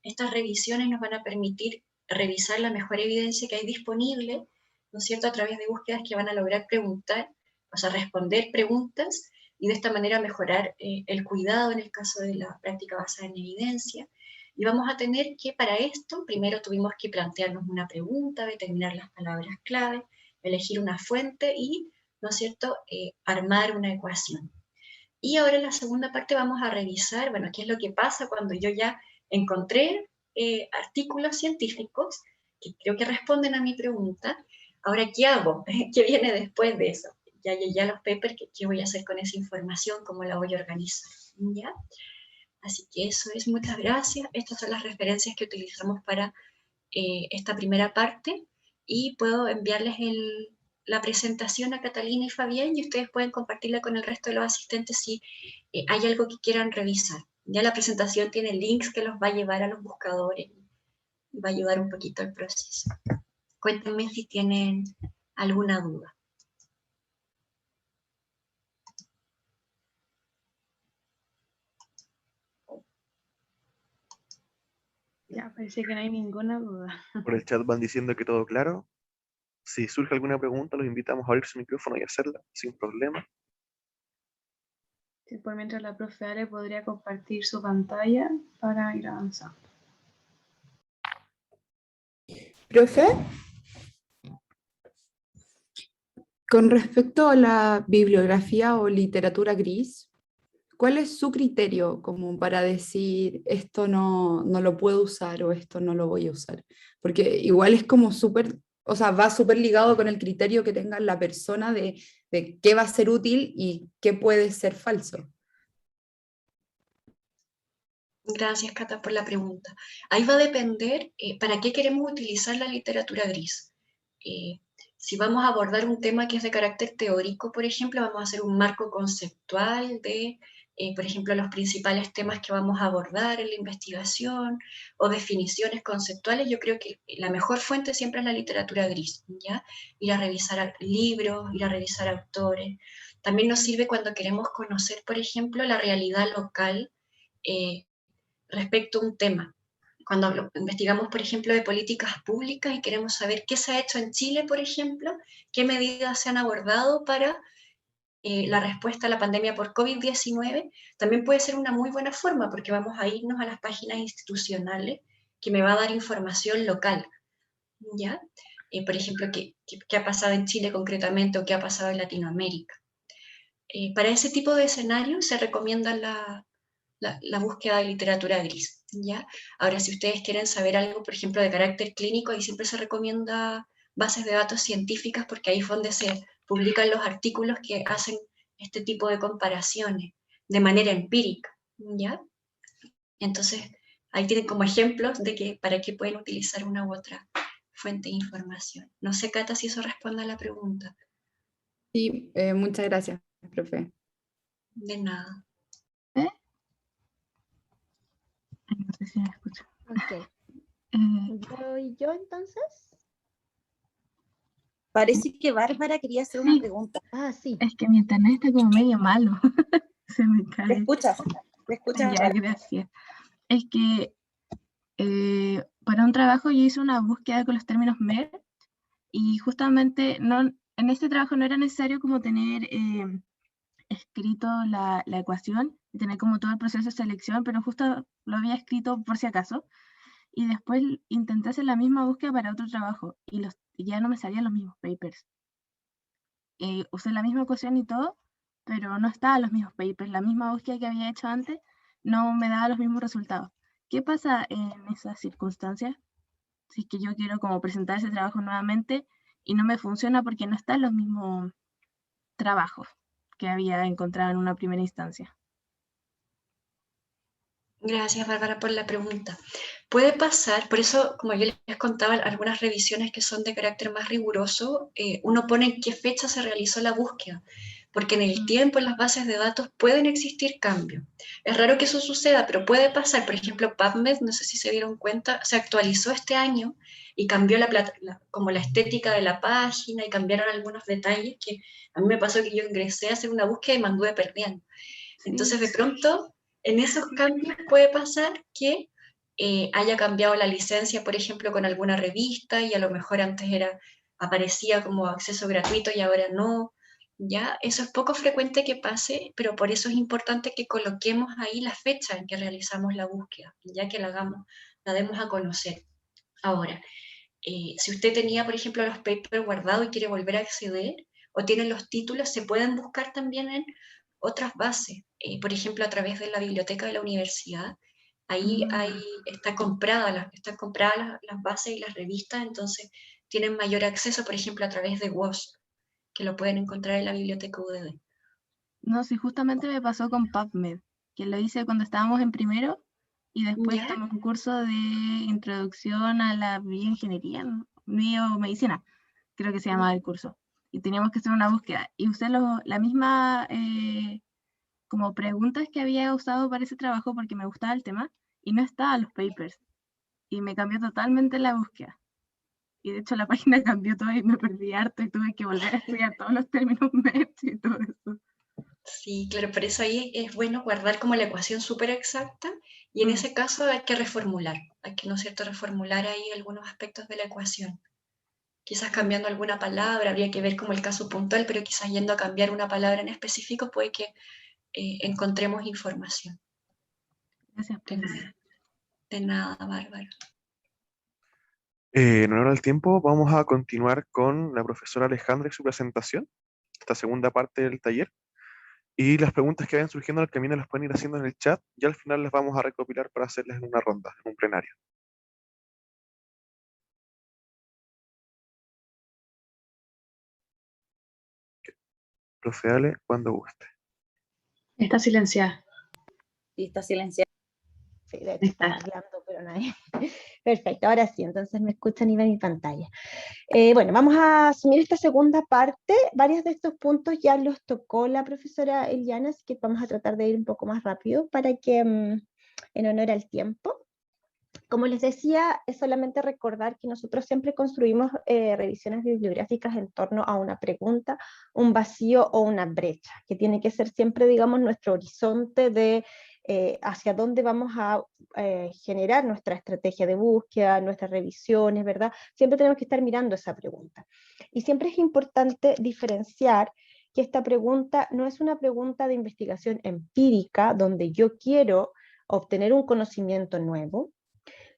estas revisiones nos van a permitir revisar la mejor evidencia que hay disponible, ¿no es cierto?, a través de búsquedas que van a lograr preguntar, o sea, responder preguntas, y de esta manera mejorar el cuidado en el caso de la práctica basada en evidencia. Y vamos a tener que, para esto, primero tuvimos que plantearnos una pregunta, determinar las palabras clave, elegir una fuente y, ¿no es cierto?, armar una ecuación. Y ahora en la segunda parte vamos a revisar, bueno, qué es lo que pasa cuando yo ya encontré artículos científicos que creo que responden a mi pregunta. Ahora, ¿qué hago? ¿Qué viene después de eso? Ya los papers, ¿qué voy a hacer con esa información? ¿Cómo la voy a organizar? ¿Ya? Así que eso es, muchas gracias. Estas son las referencias que utilizamos para esta primera parte, y puedo enviarles la presentación a Catalina y Fabián, y ustedes pueden compartirla con el resto de los asistentes si hay algo que quieran revisar. Ya la presentación tiene links que los va a llevar a los buscadores y va a ayudar un poquito al proceso. Cuéntenme si tienen alguna duda.
Ya, parece que no hay ninguna duda.
Por el chat van diciendo que todo claro. Si surge alguna pregunta, los invitamos a abrir su micrófono y hacerla sin problema.
Sí, por mientras la profe Ale podría compartir su pantalla para ir avanzando.
Profe, con respecto a la bibliografía o literatura gris, ¿cuál es su criterio como para decir esto no lo puedo usar o esto no lo voy a usar? Porque igual es como súper, o sea, va súper ligado con el criterio que tenga la persona de qué va a ser útil y qué puede ser falso.
Gracias, Cata, por la pregunta. Ahí va a depender para qué queremos utilizar la literatura gris. Si vamos a abordar un tema que es de carácter teórico, por ejemplo, vamos a hacer un marco conceptual de, por ejemplo, los principales temas que vamos a abordar en la investigación, o definiciones conceptuales. Yo creo que la mejor fuente siempre es la literatura gris, ¿ya? Ir a revisar libros, ir a revisar autores. También nos sirve cuando queremos conocer, por ejemplo, la realidad local respecto a un tema. Cuando investigamos, por ejemplo, de políticas públicas y queremos saber qué se ha hecho en Chile, por ejemplo, qué medidas se han abordado para la respuesta a la pandemia por COVID-19, también puede ser una muy buena forma, porque vamos a irnos a las páginas institucionales que me va a dar información local, ¿ya? Por ejemplo, qué ha pasado en Chile concretamente o qué ha pasado en Latinoamérica. Para ese tipo de escenarios se recomienda la búsqueda de literatura gris, ¿ya? Ahora, si ustedes quieren saber algo, por ejemplo, de carácter clínico, ahí siempre se recomienda bases de datos científicas, porque ahí es donde se publican los artículos que hacen este tipo de comparaciones de manera empírica, ¿ya? Entonces, ahí tienen como ejemplos de que para qué pueden utilizar una u otra fuente de información. No sé, Cata, si eso responde a la pregunta.
Sí, muchas gracias, profe.
De nada.
No sé si me escucha.
Ok. ¿Voy yo entonces?
Parece que Bárbara quería hacer una pregunta.
Ah, sí.
Es que mi internet está como medio malo. Se me cae.
¿Me escuchas?
Ya,
Bárbara?
gracias. Es que para un trabajo yo hice una búsqueda con los términos MER, y justamente en este trabajo no era necesario como tener escrito la ecuación y tener como todo el proceso de selección, pero justo lo había escrito por si acaso. Y después intenté hacer la misma búsqueda para otro trabajo y ya no me salían los mismos papers. Usé la misma ecuación y todo, pero no estaban los mismos papers. La misma búsqueda que había hecho antes no me daba los mismos resultados. ¿Qué pasa en esas circunstancias? Si es que yo quiero como presentar ese trabajo nuevamente y no me funciona porque no están los mismos trabajos que había encontrado en una primera instancia.
Gracias, Bárbara, por la pregunta. Puede pasar, por eso, como yo les contaba, algunas revisiones que son de carácter más riguroso, uno pone en qué fecha se realizó la búsqueda, porque en el tiempo en las bases de datos pueden existir cambios. Es raro que eso suceda, pero puede pasar. Por ejemplo, PubMed, no sé si se dieron cuenta, se actualizó este año y cambió como la estética de la página y cambiaron algunos detalles que a mí me pasó que yo ingresé a hacer una búsqueda y me anduve perdiendo. Entonces, de pronto, en esos cambios puede pasar que haya cambiado la licencia, por ejemplo, con alguna revista y a lo mejor antes aparecía como acceso gratuito y ahora no. ¿Ya? Eso es poco frecuente que pase, pero por eso es importante que coloquemos ahí la fecha en que realizamos la búsqueda, ya que la demos a conocer. Ahora, si usted tenía, por ejemplo, los papers guardados y quiere volver a acceder, o tiene los títulos, se pueden buscar también en otras bases, por ejemplo, a través de la biblioteca de la universidad. Ahí están compradas las bases y las revistas, entonces tienen mayor acceso, por ejemplo, a través de WOS, que lo pueden encontrar en la biblioteca UDD.
No, sí, justamente me pasó con PubMed, que lo hice cuando estábamos en primero y después
¿Ya?
tomé un curso de introducción a la bioingeniería, biomedicina, creo que se llamaba el curso. Y teníamos que hacer una búsqueda. Y usé la misma como preguntas que había usado para ese trabajo porque me gustaba el tema y no estaban los papers. Y me cambió totalmente la búsqueda. Y de hecho la página cambió todo y me perdí harto y tuve que volver a estudiar todos los términos MET y todo eso.
Sí, claro, por eso ahí es bueno guardar como la ecuación súper exacta y en ese caso hay que reformular, hay que, ¿no es cierto?, reformular ahí algunos aspectos de la ecuación. Quizás cambiando alguna palabra, habría que ver como el caso puntual, pero quizás yendo a cambiar una palabra en específico puede que encontremos información.
Gracias, profe.
De nada, Bárbara.
En honor al tiempo, vamos a continuar con la profesora Alejandra y su presentación, esta segunda parte del taller. Y las preguntas que vayan surgiendo en el camino las pueden ir haciendo en el chat y al final las vamos a recopilar para hacerles en una ronda, en un plenario. Profe Ale, cuando guste.
Está silenciada.
Sí, está silenciado.
Sí, de hecho
Está.
están hablando, pero nadie. Perfecto, ahora sí, entonces me escuchan y ven mi pantalla. Bueno, vamos a asumir esta segunda parte. Varios de estos puntos ya los tocó la profesora Eliana, así que vamos a tratar de ir un poco más rápido para que, en honor al tiempo. Como les decía, es solamente recordar que nosotros siempre construimos revisiones bibliográficas en torno a una pregunta, un vacío o una brecha, que tiene que ser siempre, digamos, nuestro horizonte de hacia dónde vamos a generar nuestra estrategia de búsqueda, nuestras revisiones, ¿verdad? Siempre tenemos que estar mirando esa pregunta. Y siempre es importante diferenciar que esta pregunta no es una pregunta de investigación empírica, donde yo quiero obtener un conocimiento nuevo,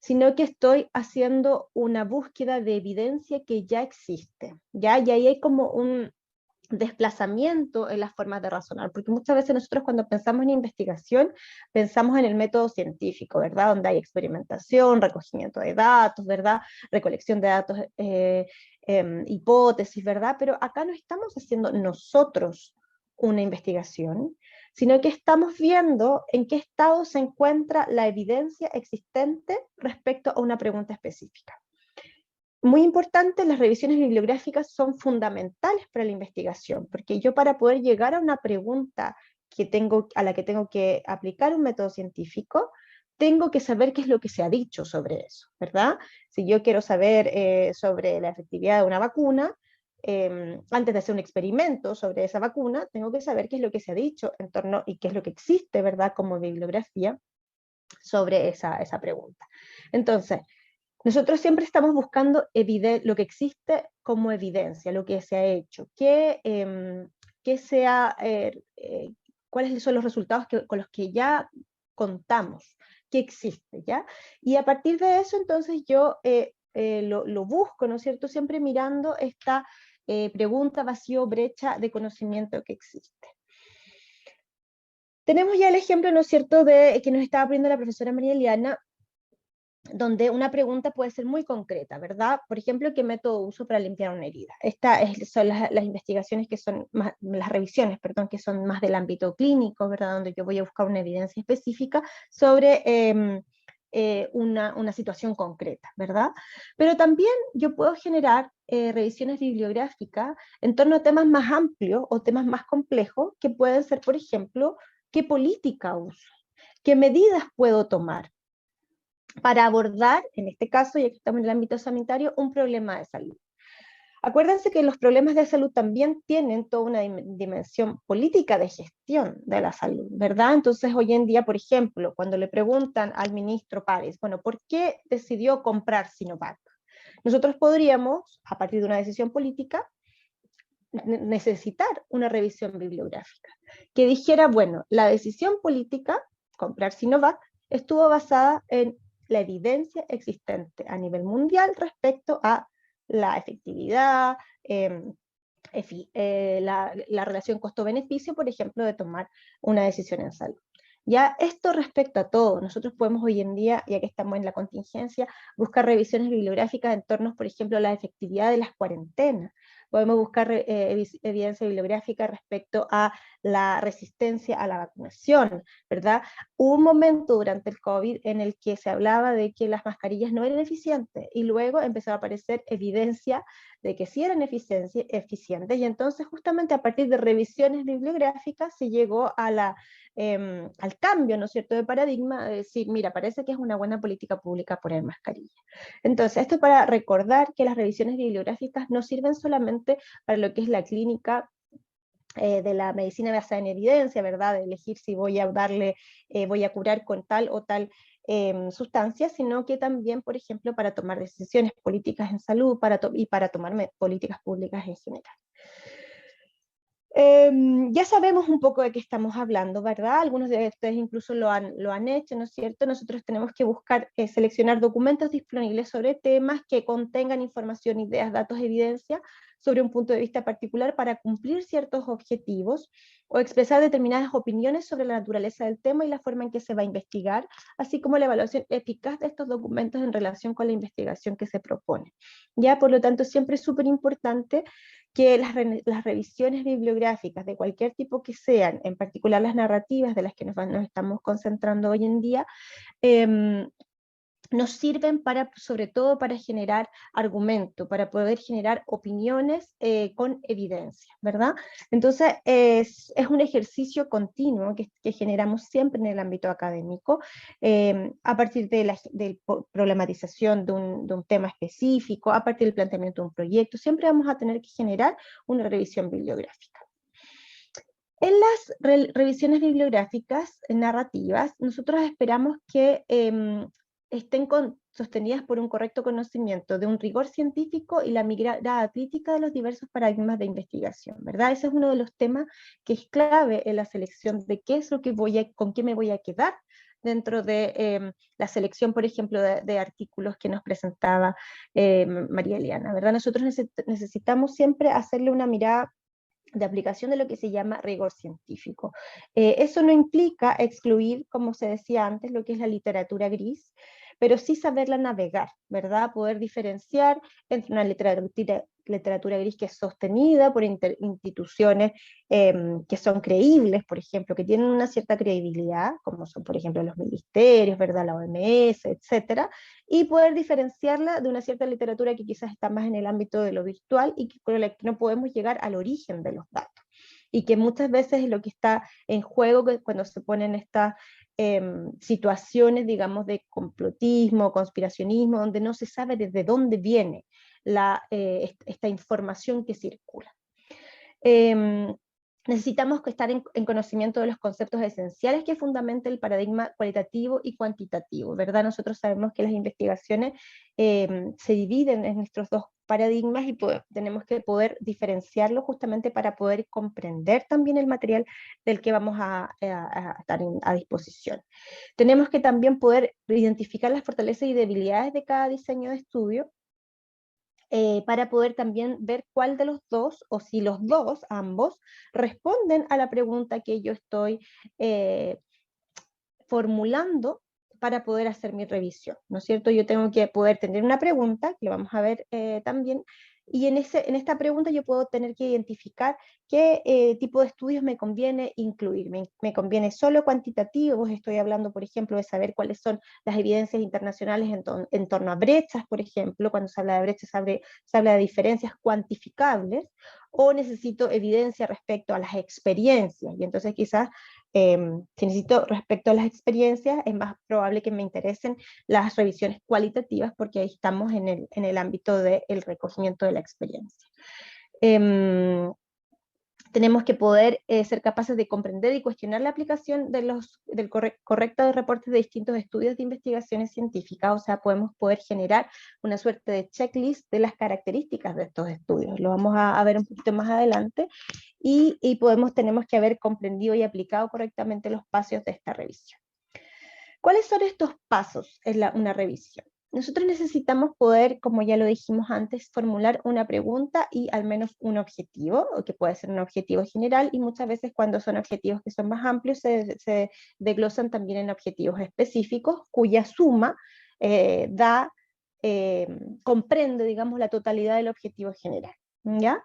sino que estoy haciendo una búsqueda de evidencia que ya existe, ¿ya? Y ahí hay como un desplazamiento en las formas de razonar, porque muchas veces nosotros cuando pensamos en investigación, pensamos en el método científico, ¿verdad? Donde hay experimentación, recogimiento de datos, ¿verdad? Recolección de datos, hipótesis, ¿verdad? Pero acá no estamos haciendo nosotros una investigación, sino que estamos viendo en qué estado se encuentra la evidencia existente respecto a una pregunta específica. Muy importante, las revisiones bibliográficas son fundamentales para la investigación, porque yo para poder llegar a una pregunta a la que tengo que aplicar un método científico, tengo que saber qué es lo que se ha dicho sobre eso, ¿verdad? Si yo quiero saber sobre la efectividad de una vacuna, antes de hacer un experimento sobre esa vacuna, tengo que saber qué es lo que se ha dicho en torno y qué es lo que existe, ¿verdad?, como bibliografía sobre esa pregunta. Entonces, nosotros siempre estamos buscando lo que existe como evidencia, lo que se ha hecho, cuáles son los resultados con los que ya contamos, que existe, ¿ya? Y a partir de eso, entonces yo lo busco, ¿no es cierto?, siempre mirando esta pregunta, vacío, brecha de conocimiento que existe. Tenemos ya el ejemplo, ¿no es cierto?, de que nos estaba poniendo la profesora María Eliana, donde una pregunta puede ser muy concreta, ¿verdad? Por ejemplo, ¿qué método uso para limpiar una herida? Estas son las investigaciones que son más, las revisiones, perdón, que son más del ámbito clínico, ¿verdad? Donde yo voy a buscar una evidencia específica sobre una situación concreta, ¿verdad? Pero también yo puedo generar revisiones bibliográficas en torno a temas más amplios o temas más complejos, que pueden ser, por ejemplo, qué política uso, qué medidas puedo tomar para abordar, en este caso, ya que estamos en el ámbito sanitario, un problema de salud. Acuérdense que los problemas de salud también tienen toda una dimensión política de gestión de la salud, ¿verdad? Entonces, hoy en día, por ejemplo, cuando le preguntan al ministro París, bueno, ¿por qué decidió comprar Sinovac? Nosotros podríamos, a partir de una decisión política, necesitar una revisión bibliográfica que dijera, bueno, la decisión política, comprar Sinovac, estuvo basada en la evidencia existente a nivel mundial respecto a la efectividad, la relación costo-beneficio, por ejemplo, de tomar una decisión en salud. Ya esto respecto a todo, nosotros podemos hoy en día, ya que estamos en la contingencia, buscar revisiones bibliográficas en torno, por ejemplo, a la efectividad de las cuarentenas. Podemos buscar evidencia bibliográfica respecto a la resistencia a la vacunación, ¿verdad? Hubo un momento durante el COVID en el que se hablaba de que las mascarillas no eran eficientes y luego empezó a aparecer evidencia de que sí eran eficientes, y entonces justamente a partir de revisiones bibliográficas se llegó a al cambio, ¿no es cierto?, de paradigma, de decir, mira, parece que es una buena política pública poner mascarilla. Entonces, esto para recordar que las revisiones bibliográficas no sirven solamente para lo que es la clínica de la medicina basada en evidencia, ¿verdad?, de elegir si voy a voy a curar con tal o tal sustancias, sino que también, por ejemplo, para tomar decisiones políticas en salud y para tomar políticas públicas en general. Ya sabemos un poco de qué estamos hablando, ¿verdad? Algunos de ustedes incluso lo han hecho, ¿no es cierto? Nosotros tenemos que buscar seleccionar documentos disponibles sobre temas que contengan información, ideas, datos, evidencia sobre un punto de vista particular para cumplir ciertos objetivos o expresar determinadas opiniones sobre la naturaleza del tema y la forma en que se va a investigar, así como la evaluación eficaz de estos documentos en relación con la investigación que se propone. Ya, por lo tanto, siempre es súper importante que las revisiones bibliográficas de cualquier tipo que sean, en particular las narrativas de las que nos estamos concentrando hoy en día, nos sirven sobre todo para generar argumento, para poder generar opiniones con evidencia, ¿verdad? Entonces es un ejercicio continuo que generamos siempre en el ámbito académico, a partir de la problematización de un tema específico, a partir del planteamiento de un proyecto, siempre vamos a tener que generar una revisión bibliográfica. En las revisiones bibliográficas narrativas, nosotros esperamos que estén sostenidas por un correcto conocimiento de un rigor científico y la mirada crítica de los diversos paradigmas de investigación, ¿verdad? Ese es uno de los temas que es clave en la selección de qué es lo que con qué me voy a quedar dentro de la selección, por ejemplo, de artículos que nos presentaba María Eliana, ¿verdad? Nosotros necesitamos siempre hacerle una mirada de aplicación de lo que se llama rigor científico. Eso no implica excluir, como se decía antes, lo que es la literatura gris, pero sí saberla navegar, ¿verdad? Poder diferenciar entre una literatura gris que es sostenida por instituciones que son creíbles, por ejemplo, que tienen una cierta credibilidad, como son, por ejemplo, los ministerios, ¿verdad?, la OMS, etcétera, y poder diferenciarla de una cierta literatura que quizás está más en el ámbito de lo virtual y con la que no podemos llegar al origen de los datos. Y que muchas veces es lo que está en juego cuando se ponen estas situaciones, digamos, de complotismo, conspiracionismo, donde no se sabe desde dónde viene esta información que circula. Necesitamos estar en conocimiento de los conceptos esenciales que fundamentan el paradigma cualitativo y cuantitativo, ¿verdad? Nosotros sabemos que las investigaciones se dividen en nuestros dos paradigmas y tenemos que poder diferenciarlo justamente para poder comprender también el material del que vamos a estar a disposición. Tenemos que también poder identificar las fortalezas y debilidades de cada diseño de estudio, para poder también ver cuál de los dos, o si los dos, ambos, responden a la pregunta que yo estoy formulando para poder hacer mi revisión, ¿no es cierto? Yo tengo que poder tener una pregunta, que lo vamos a ver también, Y en esta pregunta yo puedo tener que identificar qué tipo de estudios me conviene incluir. ¿Me conviene solo cuantitativos? Estoy hablando, por ejemplo, de saber cuáles son las evidencias internacionales en torno a brechas, por ejemplo. Cuando se habla de brechas se habla de diferencias cuantificables, o necesito evidencia respecto a las experiencias. Y entonces quizás, si necesito respecto a las experiencias, es más probable que me interesen las revisiones cualitativas, porque ahí estamos en el ámbito del recogimiento de la experiencia. Tenemos que poder ser capaces de comprender y cuestionar la aplicación del correcto reportes de distintos estudios de investigaciones científicas. O sea, podemos poder generar una suerte de checklist de las características de estos estudios. Lo vamos a ver un poquito más adelante, y tenemos que haber comprendido y aplicado correctamente los pasos de esta revisión. ¿Cuáles son estos pasos en una revisión? Nosotros necesitamos poder, como ya lo dijimos antes, formular una pregunta y al menos un objetivo, o que puede ser un objetivo general, y muchas veces cuando son objetivos que son más amplios se desglosan también en objetivos específicos, cuya suma comprende, digamos, la totalidad del objetivo general, ¿ya?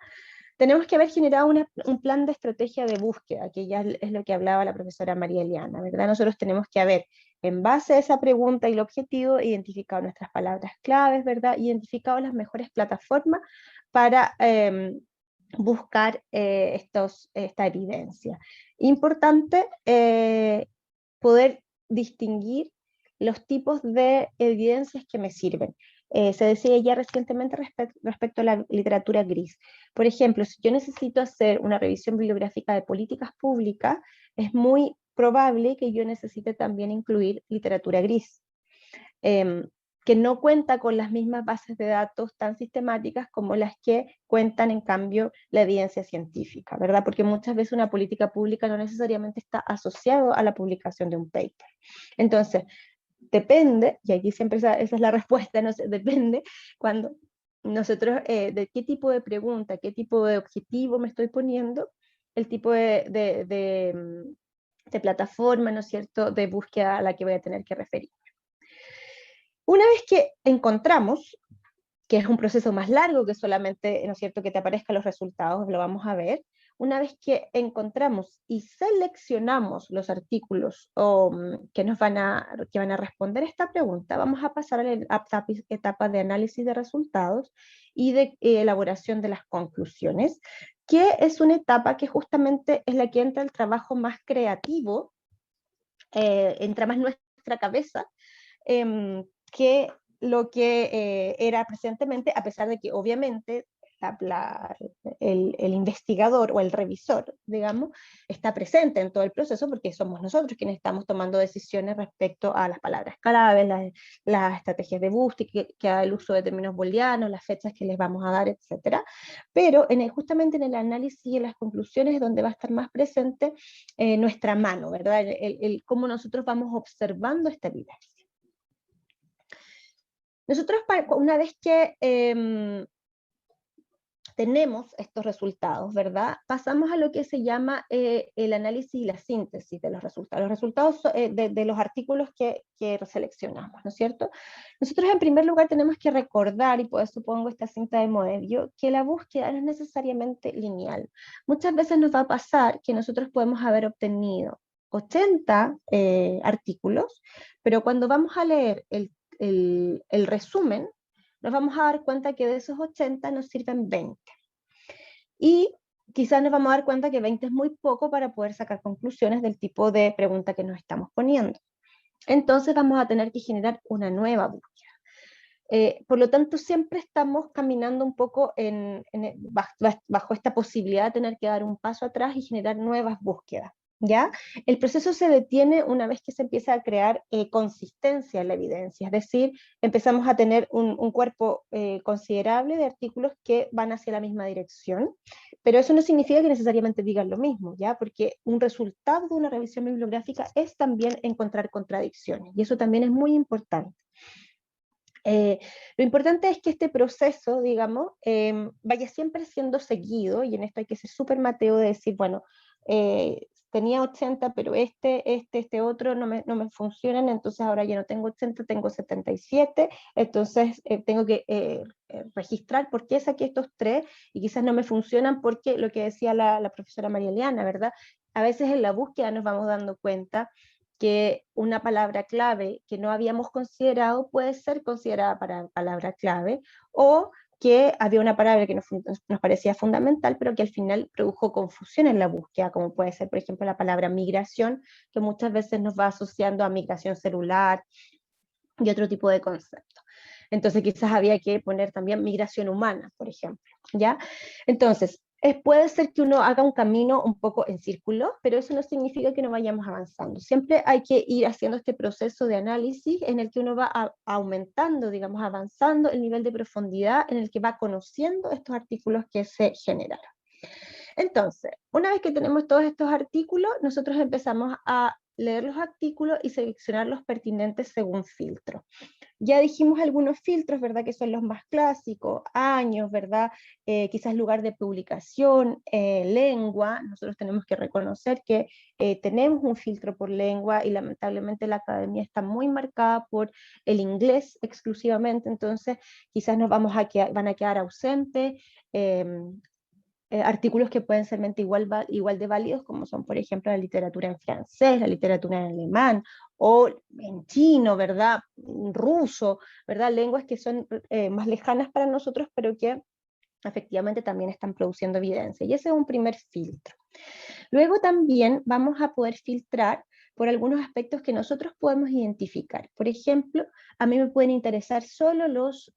Tenemos que haber generado un plan de estrategia de búsqueda, que ya es lo que hablaba la profesora María Eliana, ¿verdad? Nosotros tenemos que haber, en base a esa pregunta y el objetivo, identificado nuestras palabras claves, ¿verdad? Identificado las mejores plataformas para buscar esta evidencia. Importante poder distinguir los tipos de evidencias que me sirven. Se decía ya recientemente respecto a la literatura gris. Por ejemplo, si yo necesito hacer una revisión bibliográfica de políticas públicas, es muy probable que yo necesite también incluir literatura gris, que no cuenta con las mismas bases de datos tan sistemáticas como las que cuentan, en cambio, la evidencia científica, ¿verdad? Porque muchas veces una política pública no necesariamente está asociado a la publicación de un paper. Entonces, depende, y aquí siempre esa es la respuesta, no sé, depende cuando nosotros, de qué tipo de pregunta, qué tipo de objetivo me estoy poniendo, el tipo de plataforma, ¿no es cierto?, de búsqueda a la que voy a tener que referir. Una vez que encontramos, que es un proceso más largo que solamente, ¿no es cierto?, que te aparezcan los resultados, lo vamos a ver. Una vez que encontramos y seleccionamos los artículos que van a responder esta pregunta, vamos a pasar a la etapa de análisis de resultados y de elaboración de las conclusiones, que es una etapa que justamente es la que entra el trabajo más creativo, entra más nuestra cabeza, que lo que era presentemente, a pesar de que obviamente el investigador o el revisor, digamos, está presente en todo el proceso, porque somos nosotros quienes estamos tomando decisiones respecto a las palabras clave, las estrategias de búsqueda, el uso de términos booleanos, las fechas que les vamos a dar, etc. Pero justamente en el análisis y en las conclusiones es donde va a estar más presente nuestra mano, ¿verdad? Cómo nosotros vamos observando esta evidencia. Nosotros, una vez que tenemos estos resultados, ¿verdad?, pasamos a lo que se llama el análisis y la síntesis de los resultados de los artículos que seleccionamos, ¿no es cierto? Nosotros en primer lugar tenemos que recordar, y por eso pongo esta cinta de modelo, que la búsqueda no es necesariamente lineal. Muchas veces nos va a pasar que nosotros podemos haber obtenido 80 artículos, pero cuando vamos a leer el resumen, nos vamos a dar cuenta que de esos 80 nos sirven 20. Y quizás nos vamos a dar cuenta que 20 es muy poco para poder sacar conclusiones del tipo de pregunta que nos estamos poniendo. Entonces vamos a tener que generar una nueva búsqueda. Por lo tanto, siempre estamos caminando un poco bajo esta posibilidad de tener que dar un paso atrás y generar nuevas búsquedas, ¿ya? El proceso se detiene una vez que se empieza a crear consistencia en la evidencia, es decir, empezamos a tener un cuerpo considerable de artículos que van hacia la misma dirección, pero eso no significa que necesariamente digan lo mismo, ¿ya? Porque un resultado de una revisión bibliográfica es también encontrar contradicciones, y eso también es muy importante. Lo importante es que este proceso, digamos, vaya siempre siendo seguido, y en esto hay que ser súper mateo de decir, bueno, tenía 80, pero este otro no me funcionan, entonces ahora ya no tengo 80, tengo 77, entonces tengo que registrar por qué saqué estos 3, y quizás no me funcionan porque lo que decía la profesora María Eliana, ¿verdad? A veces en la búsqueda nos vamos dando cuenta que una palabra clave que no habíamos considerado puede ser considerada para palabra clave, o que había una palabra que nos parecía fundamental, pero que al final produjo confusión en la búsqueda, como puede ser, por ejemplo, la palabra migración, que muchas veces nos va asociando a migración celular y otro tipo de conceptos. Entonces quizás había que poner también migración humana, por ejemplo, ¿ya? Entonces, puede ser que uno haga un camino un poco en círculo, pero eso no significa que no vayamos avanzando. Siempre hay que ir haciendo este proceso de análisis en el que uno va aumentando, digamos, avanzando el nivel de profundidad en el que va conociendo estos artículos que se generaron. Entonces, una vez que tenemos todos estos artículos, nosotros empezamos a leer los artículos y seleccionar los pertinentes según filtro. Ya dijimos algunos filtros, ¿verdad? Que son los más clásicos, años, ¿verdad? Quizás lugar de publicación, lengua. Nosotros tenemos que reconocer que tenemos un filtro por lengua y lamentablemente la academia está muy marcada por el inglés exclusivamente, entonces quizás van a quedar ausentes artículos que pueden ser igual de válidos, como son, por ejemplo, la literatura en francés, la literatura en alemán, o en chino, ¿verdad? Ruso, ¿verdad? Lenguas que son más lejanas para nosotros, pero que efectivamente también están produciendo evidencia. Y ese es un primer filtro. Luego también vamos a poder filtrar por algunos aspectos que nosotros podemos identificar. Por ejemplo, a mí me pueden interesar solo los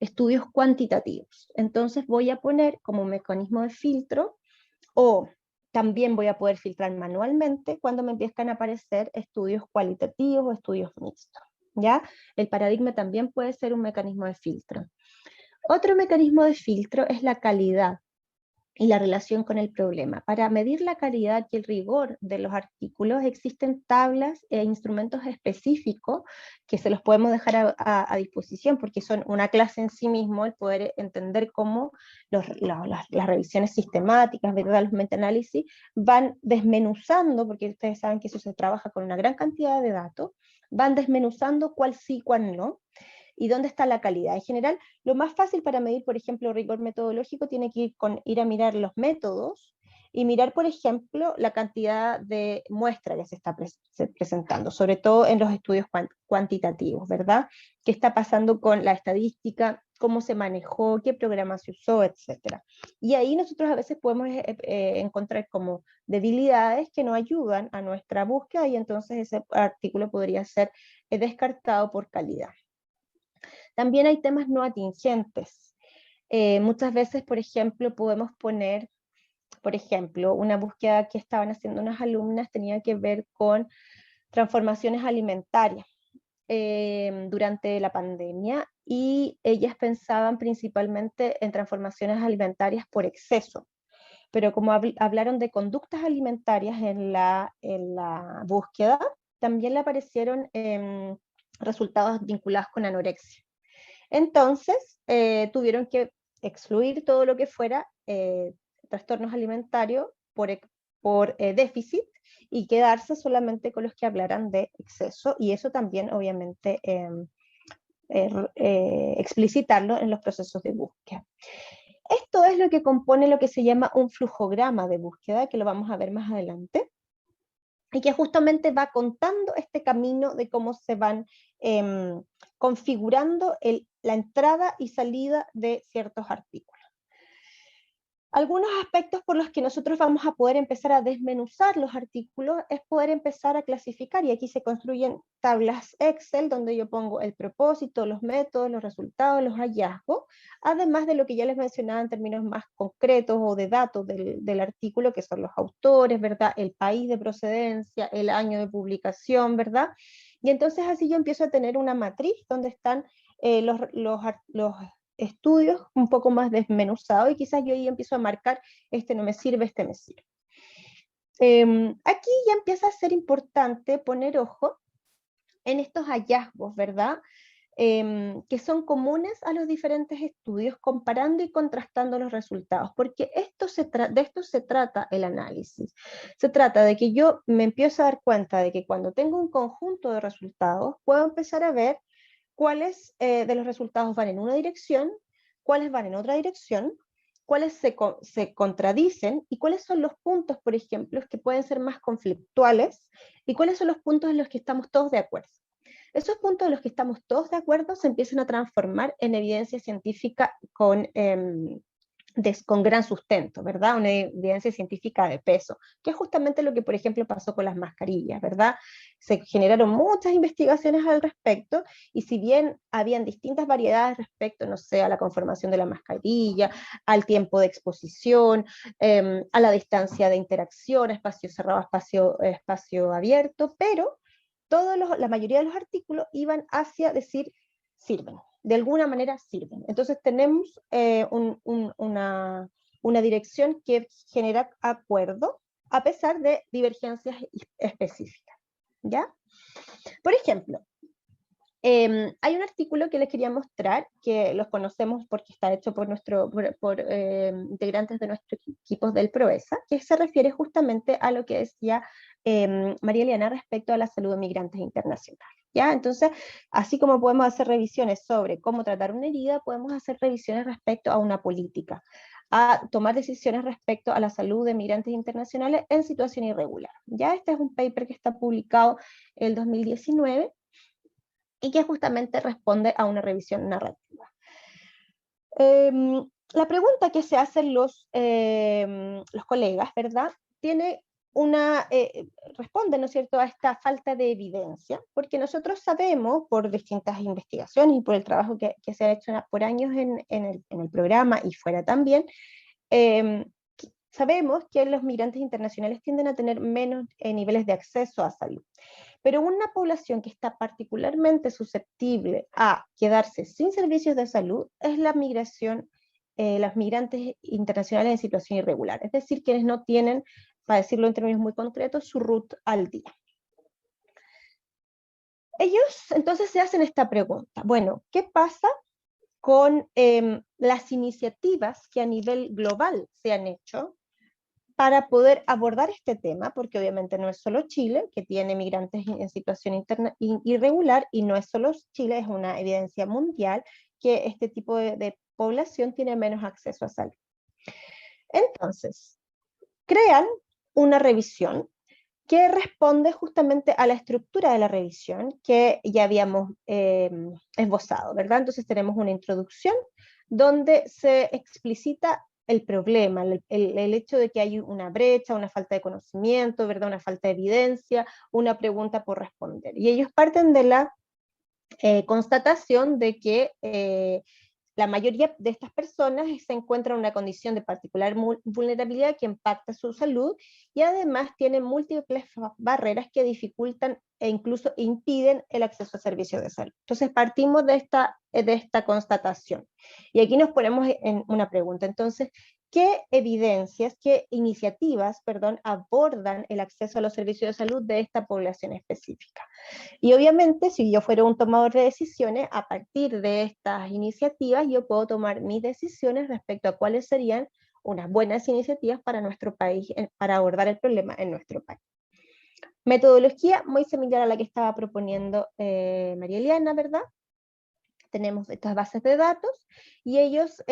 estudios cuantitativos. Entonces voy a poner como mecanismo de filtro, o también voy a poder filtrar manualmente cuando me empiezan a aparecer estudios cualitativos o estudios mixtos, ¿ya? El paradigma también puede ser un mecanismo de filtro. Otro mecanismo de filtro es la calidad y la relación con el problema. Para medir la calidad y el rigor de los artículos existen tablas e instrumentos específicos que se los podemos dejar a disposición, porque son una clase en sí mismo el poder entender cómo las revisiones sistemáticas, ¿verdad? Los metaanálisis van desmenuzando, porque ustedes saben que eso se trabaja con una gran cantidad de datos, van desmenuzando cuál sí, cuál no, y dónde está la calidad. En general, lo más fácil para medir, por ejemplo, rigor metodológico tiene que ir a mirar los métodos y mirar, por ejemplo, la cantidad de muestra que se está presentando, sobre todo en los estudios cuantitativos, ¿verdad? ¿Qué está pasando con la estadística? ¿Cómo se manejó? ¿Qué programa se usó? Etcétera. Y ahí nosotros a veces podemos encontrar como debilidades que no ayudan a nuestra búsqueda, y entonces ese artículo podría ser descartado por calidad. También hay temas no atingentes. Muchas veces, por ejemplo, podemos poner, por ejemplo, una búsqueda que estaban haciendo unas alumnas tenía que ver con transformaciones alimentarias durante la pandemia, y ellas pensaban principalmente en transformaciones alimentarias por exceso. Pero como hablaron de conductas alimentarias en la búsqueda, también le aparecieron resultados vinculados con anorexia. Entonces, tuvieron que excluir todo lo que fuera trastornos alimentarios por déficit, y quedarse solamente con los que hablaran de exceso, y eso también obviamente explicitarlo en los procesos de búsqueda. Esto es lo que compone lo que se llama un flujograma de búsqueda, que lo vamos a ver más adelante, y que justamente va contando este camino de cómo se van configurando la entrada y salida de ciertos artículos. Algunos aspectos por los que nosotros vamos a poder empezar a desmenuzar los artículos es poder empezar a clasificar, y aquí se construyen tablas Excel donde yo pongo el propósito, los métodos, los resultados, los hallazgos, además de lo que ya les mencionaba en términos más concretos o de datos del artículo, que son los autores, ¿verdad? El país de procedencia, el año de publicación, ¿verdad? Y entonces así yo empiezo a tener una matriz donde están los estudios un poco más desmenuzados, y quizás yo ahí empiezo a marcar, este no me sirve, este me sirve. Aquí ya empieza a ser importante poner ojo en estos hallazgos, ¿verdad? que son comunes a los diferentes estudios, comparando y contrastando los resultados, porque de esto se trata el análisis. Se trata de que yo me empiezo a dar cuenta de que cuando tengo un conjunto de resultados, puedo empezar a ver cuáles de los resultados van en una dirección, cuáles van en otra dirección, cuáles se contradicen y cuáles son los puntos, por ejemplo, que pueden ser más conflictuales y cuáles son los puntos en los que estamos todos de acuerdo. Esos puntos en los que estamos todos de acuerdo se empiezan a transformar en evidencia científica con gran sustento, ¿verdad? Una evidencia científica de peso, que es justamente lo que, por ejemplo, pasó con las mascarillas, ¿verdad? Se generaron muchas investigaciones al respecto, y si bien habían distintas variedades respecto, no sé, a la conformación de la mascarilla, al tiempo de exposición, a la distancia de interacción, espacio cerrado, espacio abierto, pero la mayoría de los artículos iban hacia decir, sirven, de alguna manera sirven. Entonces tenemos una dirección que genera acuerdo a pesar de divergencias específicas, ¿ya? Por ejemplo, hay un artículo que les quería mostrar, que los conocemos porque está hecho por integrantes de nuestros equipos del PROESA, que se refiere justamente a lo que decía María Eliana respecto a la salud de migrantes internacionales. ¿Ya? Entonces, así como podemos hacer revisiones sobre cómo tratar una herida, podemos hacer revisiones respecto a una política, a tomar decisiones respecto a la salud de migrantes internacionales en situación irregular. ¿Ya? Este es un paper que está publicado en el 2019 y que justamente responde a una revisión narrativa. La pregunta que se hacen los colegas, ¿verdad? Responde, ¿no es cierto?, a esta falta de evidencia, porque nosotros sabemos, por distintas investigaciones y por el trabajo que se ha hecho por años en el programa y fuera también, sabemos que los migrantes internacionales tienden a tener menos niveles de acceso a salud. Pero una población que está particularmente susceptible a quedarse sin servicios de salud es la migración, los migrantes internacionales en situación irregular, es decir, quienes no tienen, para decirlo en términos muy concretos, su RUT al día. Ellos entonces se hacen esta pregunta, bueno, ¿qué pasa con las iniciativas que a nivel global se han hecho para poder abordar este tema? Porque obviamente no es solo Chile, que tiene migrantes en situación irregular, y no es solo Chile, es una evidencia mundial que este tipo de población tiene menos acceso a salud. Entonces, crean una revisión que responde justamente a la estructura de la revisión que ya habíamos esbozado, ¿verdad? Entonces tenemos una introducción donde se explicita el problema, el hecho de que hay una brecha, una falta de conocimiento, ¿verdad?, una falta de evidencia, una pregunta por responder. Y ellos parten de la constatación de que la mayoría de estas personas se encuentran en una condición de particular vulnerabilidad que impacta su salud, y además tienen múltiples barreras que dificultan e incluso impiden el acceso a servicios de salud. Entonces partimos de esta constatación. Y aquí nos ponemos en una pregunta. Entonces, ¿qué evidencias, qué iniciativas, perdón, abordan el acceso a los servicios de salud de esta población específica? Y obviamente, si yo fuera un tomador de decisiones, a partir de estas iniciativas, yo puedo tomar mis decisiones respecto a cuáles serían unas buenas iniciativas para nuestro país, para abordar el problema en nuestro país. Metodología muy similar a la que estaba proponiendo María Eliana, ¿verdad? Tenemos estas bases de datos, y ellos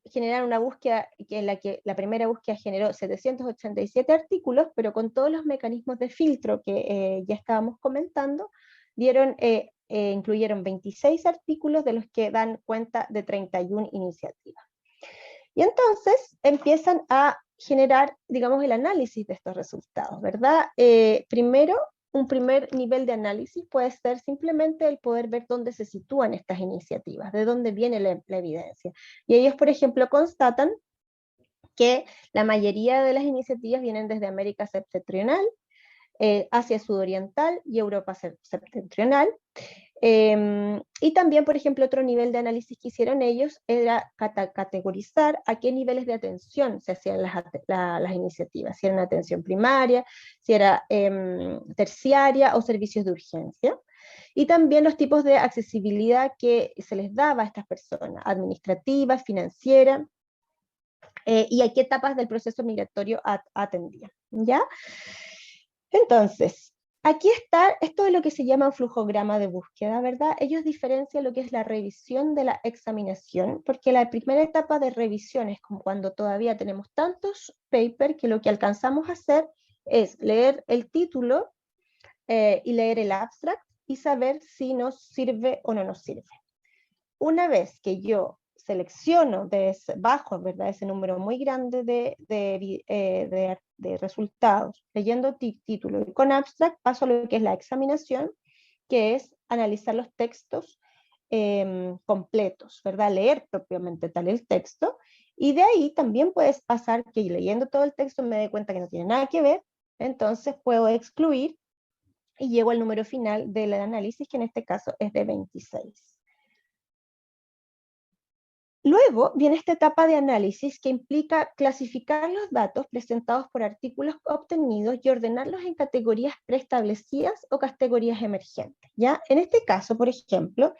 generar una búsqueda en la que la primera búsqueda generó 787 artículos, pero con todos los mecanismos de filtro que ya estábamos comentando, incluyeron 26 artículos, de los que dan cuenta de 31 iniciativas. Y entonces empiezan a generar, digamos, el análisis de estos resultados, ¿verdad? Primero, un primer nivel de análisis puede ser simplemente el poder ver dónde se sitúan estas iniciativas, de dónde viene la evidencia. Y ellos, por ejemplo, constatan que la mayoría de las iniciativas vienen desde América septentrional, Asia sudoriental y Europa septentrional. Y también, por ejemplo, otro nivel de análisis que hicieron ellos era categorizar a qué niveles de atención se hacían las iniciativas, si era una atención primaria, si era terciaria o servicios de urgencia. Y también los tipos de accesibilidad que se les daba a estas personas, administrativa, financiera, y a qué etapas del proceso migratorio atendían, ¿ya? Entonces, aquí está, esto es lo que se llama un flujograma de búsqueda, ¿verdad? Ellos diferencian lo que es la revisión de la examinación, porque la primera etapa de revisión es como cuando todavía tenemos tantos papers que lo que alcanzamos a hacer es leer el título y leer el abstract y saber si nos sirve o no nos sirve. Una vez que yo selecciono bajo, ¿verdad?, ese número muy grande de resultados, leyendo título y con abstract, paso a lo que es la examinación, que es analizar los textos completos, ¿verdad?, leer propiamente tal el texto, y de ahí también puedes pasar que leyendo todo el texto me dé cuenta que no tiene nada que ver, entonces puedo excluir y llego al número final del análisis, que en este caso es de 26. Luego viene esta etapa de análisis que implica clasificar los datos presentados por artículos obtenidos y ordenarlos en categorías preestablecidas o categorías emergentes, ¿ya? En este caso, por ejemplo,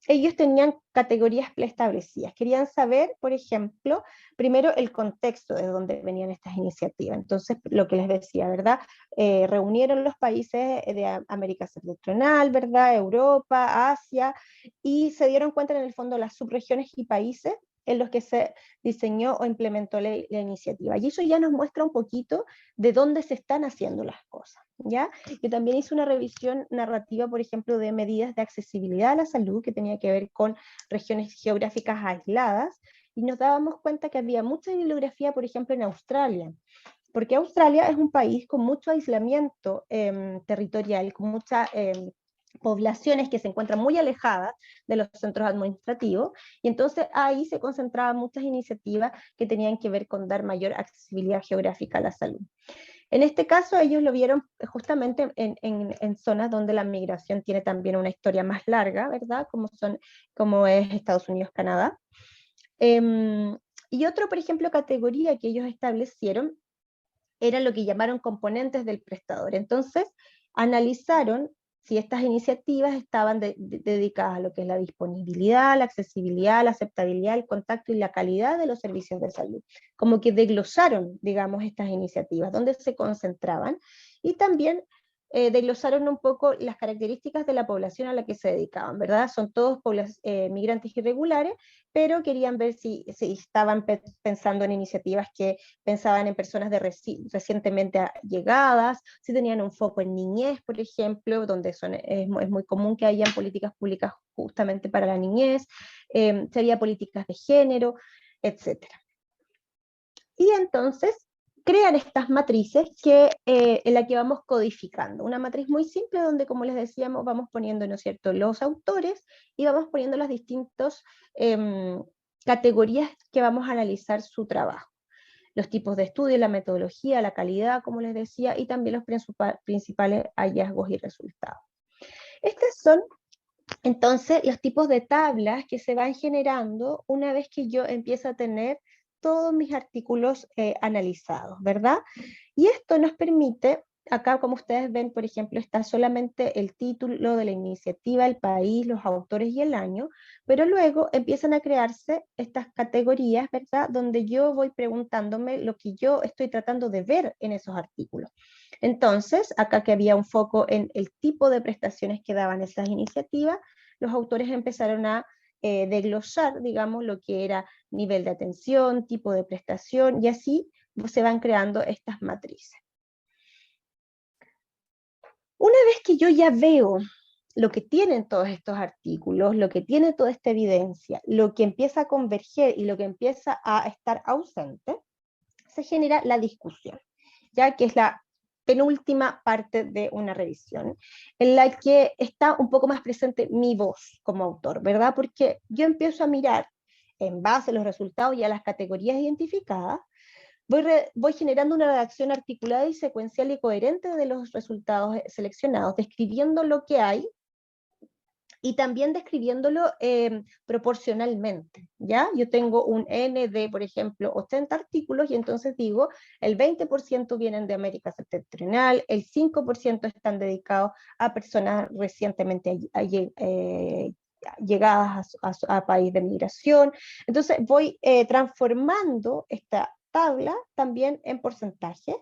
ellos tenían categorías preestablecidas. Querían saber, por ejemplo, primero el contexto de dónde venían estas iniciativas. Entonces, lo que les decía, ¿verdad? Reunieron los países de América Septentrional, ¿verdad? Europa, Asia, y se dieron cuenta en el fondo las subregiones y países en los que se diseñó o implementó la iniciativa. Y eso ya nos muestra un poquito de dónde se están haciendo las cosas, ¿ya? Yo también hice una revisión narrativa, por ejemplo, de medidas de accesibilidad a la salud, que tenía que ver con regiones geográficas aisladas, y nos dábamos cuenta que había mucha bibliografía, por ejemplo, en Australia, porque Australia es un país con mucho aislamiento territorial, con mucha poblaciones que se encuentran muy alejadas de los centros administrativos, y entonces ahí se concentraban muchas iniciativas que tenían que ver con dar mayor accesibilidad geográfica a la salud. En este caso ellos lo vieron justamente en zonas donde la migración tiene también una historia más larga, ¿verdad? Como es Estados Unidos, Canadá. Y otro, por ejemplo, categoría que ellos establecieron era lo que llamaron componentes del prestador. Entonces, analizaron si estas iniciativas estaban dedicadas a lo que es la disponibilidad, la accesibilidad, la aceptabilidad, el contacto y la calidad de los servicios de salud. Como que desglosaron, digamos, estas iniciativas, donde se concentraban, y también desglosaron un poco las características de la población a la que se dedicaban, ¿verdad? Son todos migrantes irregulares, pero querían ver si estaban pensando en iniciativas que pensaban en personas recientemente llegadas, si tenían un foco en niñez, por ejemplo, donde es muy común que hayan políticas públicas justamente para la niñez, si había políticas de género, etc. Y entonces crean estas matrices en la que vamos codificando. Una matriz muy simple donde, como les decíamos, vamos poniendo, ¿no es cierto?, los autores y vamos poniendo las distintas categorías que vamos a analizar su trabajo. Los tipos de estudio, la metodología, la calidad, como les decía, y también los principales hallazgos y resultados. Estos son, entonces, los tipos de tablas que se van generando una vez que yo empiezo a tener todos mis artículos analizados, ¿verdad? Y esto nos permite, acá como ustedes ven, por ejemplo, está solamente el título de la iniciativa, el país, los autores y el año, pero luego empiezan a crearse estas categorías, ¿verdad? Donde yo voy preguntándome lo que yo estoy tratando de ver en esos artículos. Entonces, acá que había un foco en el tipo de prestaciones que daban esas iniciativas, los autores empezaron a desglosar, digamos, lo que era nivel de atención, tipo de prestación, y así se van creando estas matrices. Una vez que yo ya veo lo que tienen todos estos artículos, lo que tiene toda esta evidencia, lo que empieza a converger y lo que empieza a estar ausente, se genera la discusión, ya que es la penúltima parte de una revisión, en la que está un poco más presente mi voz como autor, ¿verdad? Porque yo empiezo a mirar, en base a los resultados y a las categorías identificadas, voy generando una redacción articulada y secuencial y coherente de los resultados seleccionados, describiendo lo que hay y también describiendo proporcionalmente, ¿ya? Yo tengo un N de, por ejemplo, 80 artículos y entonces digo, el 20% vienen de América Septentrional, el 5% están dedicados a personas recientemente llegadas a país de migración. Entonces voy transformando esta tabla también en porcentaje,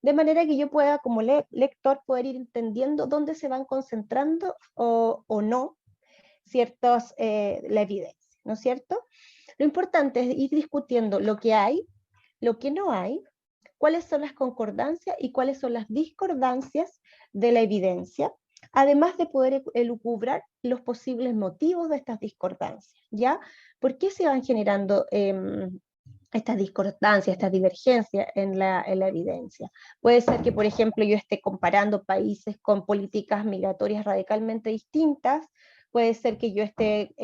de manera que yo pueda, como lector, poder ir entendiendo dónde se van concentrando o no la evidencia, ¿no es cierto? Lo importante es ir discutiendo lo que hay, lo que no hay, cuáles son las concordancias y cuáles son las discordancias de la evidencia, además de poder elucubrar los posibles motivos de estas discordancias, ¿ya? ¿Por qué se van generando estas discordancias, estas divergencias en la evidencia? Puede ser que, por ejemplo, yo esté comparando países con políticas migratorias radicalmente distintas, puede ser que yo esté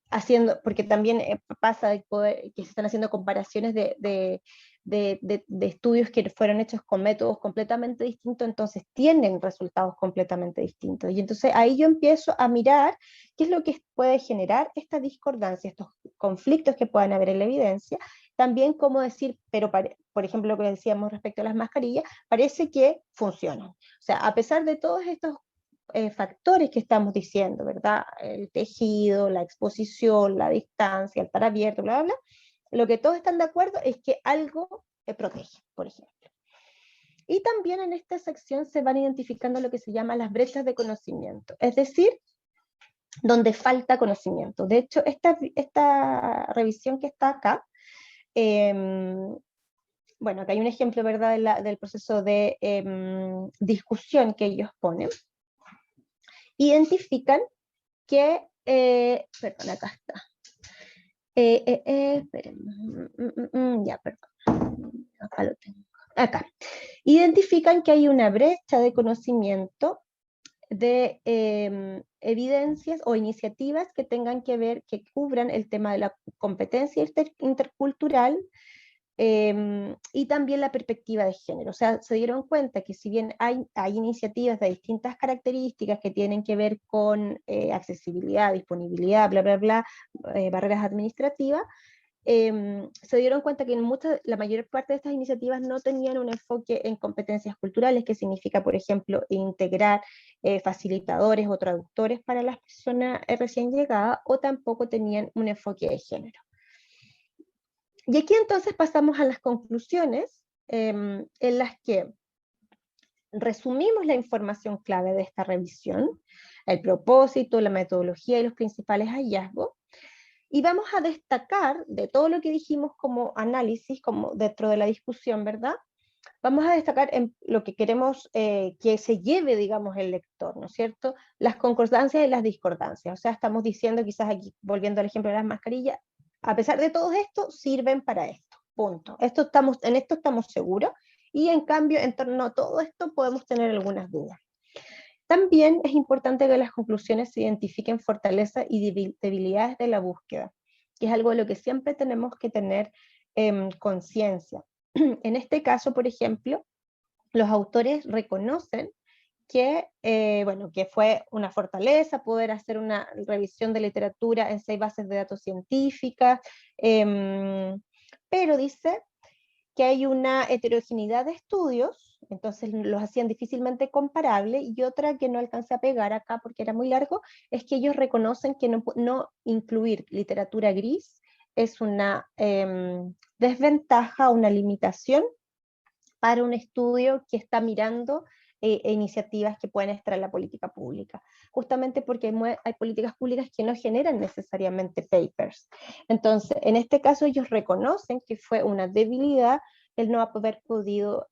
haciendo, porque también pasa que se están haciendo comparaciones de estudios que fueron hechos con métodos completamente distintos, entonces tienen resultados completamente distintos. Y entonces ahí yo empiezo a mirar qué es lo que puede generar esta discordancia, estos conflictos que puedan haber en la evidencia. También cómo decir, pero por ejemplo lo que decíamos respecto a las mascarillas, parece que funcionan. O sea, a pesar de todos estos factores que estamos diciendo, ¿verdad? El tejido, la exposición, la distancia, el estar abierto, bla, bla, bla. Lo que todos están de acuerdo es que algo protege, por ejemplo. Y también en esta sección se van identificando lo que se llama las brechas de conocimiento, es decir, donde falta conocimiento. De hecho, esta revisión que está acá, bueno, acá hay un ejemplo, ¿verdad?, del proceso de discusión que ellos ponen. Identifican que, perdón, acá está. Ya, perdón. Acá lo tengo. Acá. Identifican que hay una brecha de conocimiento de evidencias o iniciativas que tengan que ver, que cubran el tema de la competencia intercultural, y también la perspectiva de género. O sea, se dieron cuenta que si bien hay iniciativas de distintas características que tienen que ver con accesibilidad, disponibilidad, bla, bla, bla, barreras administrativas, se dieron cuenta que la mayor parte de estas iniciativas no tenían un enfoque en competencias culturales, que significa, por ejemplo, integrar facilitadores o traductores para las personas recién llegadas, o tampoco tenían un enfoque de género. Y aquí entonces pasamos a las conclusiones, en las que resumimos la información clave de esta revisión, el propósito, la metodología y los principales hallazgos, y vamos a destacar de todo lo que dijimos como análisis, como dentro de la discusión, ¿verdad? Vamos a destacar en lo que queremos que se lleve, digamos, el lector, ¿no es cierto? Las concordancias y las discordancias. O sea, estamos diciendo, quizás aquí, volviendo al ejemplo de las mascarillas, a pesar de todo esto, sirven para esto, punto. En esto estamos seguros, y en cambio, en torno a todo esto, podemos tener algunas dudas. También es importante que las conclusiones se identifiquen fortalezas y debilidades de la búsqueda, que es algo de lo que siempre tenemos que tener conciencia. En este caso, por ejemplo, los autores reconocen que, bueno, que fue una fortaleza poder hacer una revisión de literatura en 6 bases de datos científicas, pero dice que hay una heterogeneidad de estudios, entonces los hacían difícilmente comparables, y otra que no alcancé a pegar acá porque era muy largo, es que ellos reconocen que no incluir literatura gris es una desventaja, una limitación para un estudio que está mirando iniciativas que pueden estar en la política pública, justamente porque hay políticas públicas que no generan necesariamente papers. Entonces, en este caso ellos reconocen que fue una debilidad el no haber podido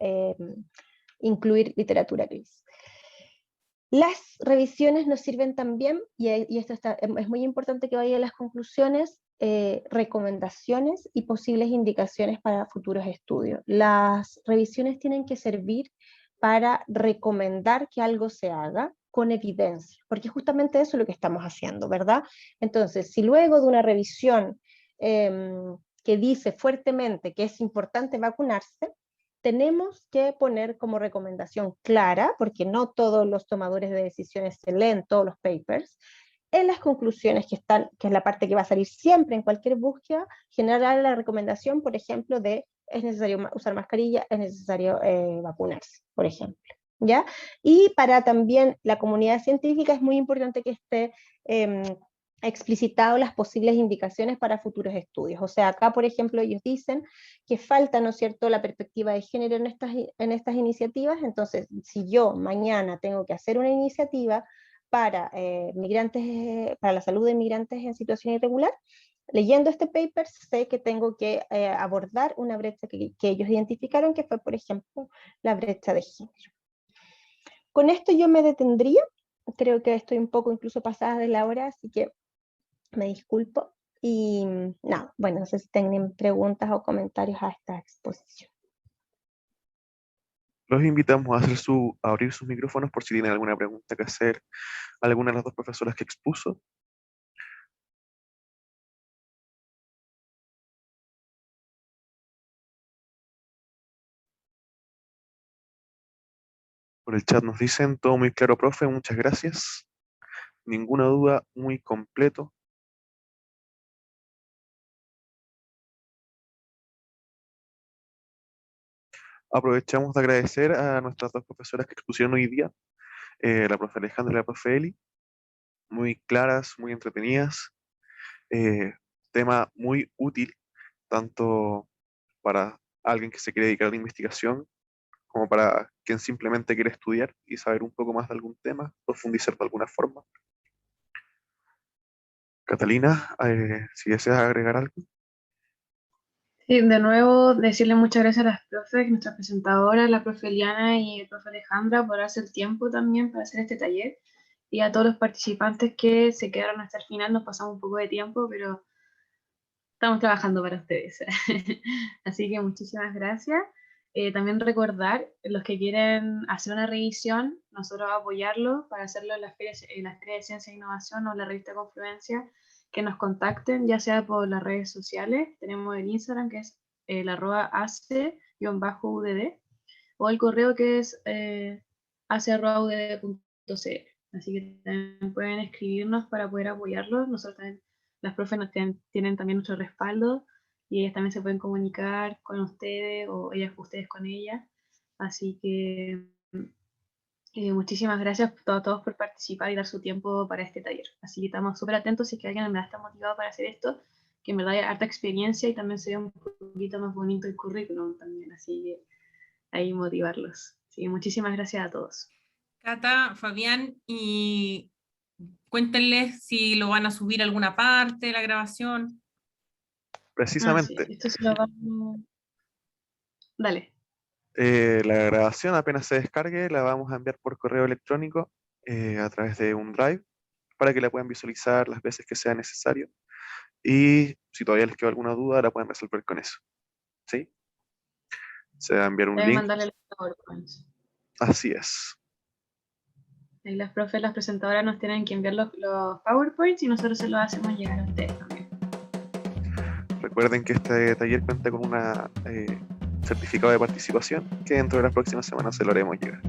incluir literatura gris. Las revisiones nos sirven también, y esto es muy importante que vaya a las conclusiones, recomendaciones y posibles indicaciones para futuros estudios. Las revisiones tienen que servir para recomendar que algo se haga con evidencia, porque justamente eso es lo que estamos haciendo, ¿verdad? Entonces, si luego de una revisión que dice fuertemente que es importante vacunarse, tenemos que poner como recomendación clara, porque no todos los tomadores de decisiones se leen todos los papers, en las conclusiones que es la parte que va a salir siempre en cualquier búsqueda, generar la recomendación, por ejemplo, de es necesario usar mascarilla, es necesario vacunarse, por ejemplo. ¿Ya? Y para también la comunidad científica es muy importante que esté explicitado las posibles indicaciones para futuros estudios. O sea, acá, por ejemplo, ellos dicen que falta, ¿no es cierto?, la perspectiva de género en estas iniciativas. Entonces, si yo mañana tengo que hacer una iniciativa para para la salud de migrantes en situación irregular, leyendo este paper sé que tengo que abordar una brecha que ellos identificaron, que fue, por ejemplo, la brecha de género. Con esto yo me detendría, creo que estoy un poco incluso pasada de la hora, así que me disculpo. Y nada, bueno, no sé si tienen preguntas o comentarios a esta exposición.
Los invitamos a abrir sus micrófonos por si tienen alguna pregunta que hacer a alguna de las dos profesoras que expuso. Por el chat nos dicen, todo muy claro, profe, muchas gracias. Ninguna duda, muy completo. Aprovechamos de agradecer a nuestras dos profesoras que expusieron hoy día, la profe Alejandra y la profe Eli, muy claras, muy entretenidas, tema muy útil, tanto para alguien que se quiere dedicar a la investigación, como para quien simplemente quiere estudiar y saber un poco más de algún tema, profundizar de alguna forma. Catalina, si deseas agregar algo.
Sí, de nuevo, decirle muchas gracias a las profes, nuestras presentadoras, la profe Eliana y el profe Alejandra, por darse el tiempo también para hacer este taller. Y a todos los participantes que se quedaron hasta el final, nos pasamos un poco de tiempo, pero estamos trabajando para ustedes. Así que muchísimas gracias. También recordar, los que quieren hacer una revisión, nosotros apoyarlos para hacerlo en la Feria de Ciencia e Innovación o en la revista Confluencia, que nos contacten, ya sea por las redes sociales. Tenemos el Instagram, que es el @ace_udd, o el correo, que es ace@udd.cl. Así que también pueden escribirnos para poder apoyarlos. Nosotros también, las profes tienen también nuestro respaldo, y ellas también se pueden comunicar con ustedes o ustedes con ellas. Así que muchísimas gracias a todos por participar y dar su tiempo para este taller. Así que estamos súper atentos si es que alguien en verdad está motivado para hacer esto, que en verdad hay harta experiencia y también se ve un poquito más bonito el currículum también. Así que ahí motivarlos. Así que muchísimas gracias a todos.
Cata, Fabián, y cuéntenles si lo van a subir a alguna parte de la grabación.
Precisamente,
Sí, esto se lo vamos... Dale.
la grabación apenas se descargue, la vamos a enviar por correo electrónico a través de un Drive para que la puedan visualizar las veces que sea necesario. Y si todavía les queda alguna duda, la pueden resolver con eso. ¿Sí? Se va a enviar un
Deben
link.
mandarle los PowerPoints.
Así es.
Ahí las profes, las presentadoras nos tienen que enviar los PowerPoints y nosotros se los hacemos llegar a ustedes también.
Recuerden que este taller cuenta con un certificado de participación que dentro de las próximas semanas se lo haremos llegar.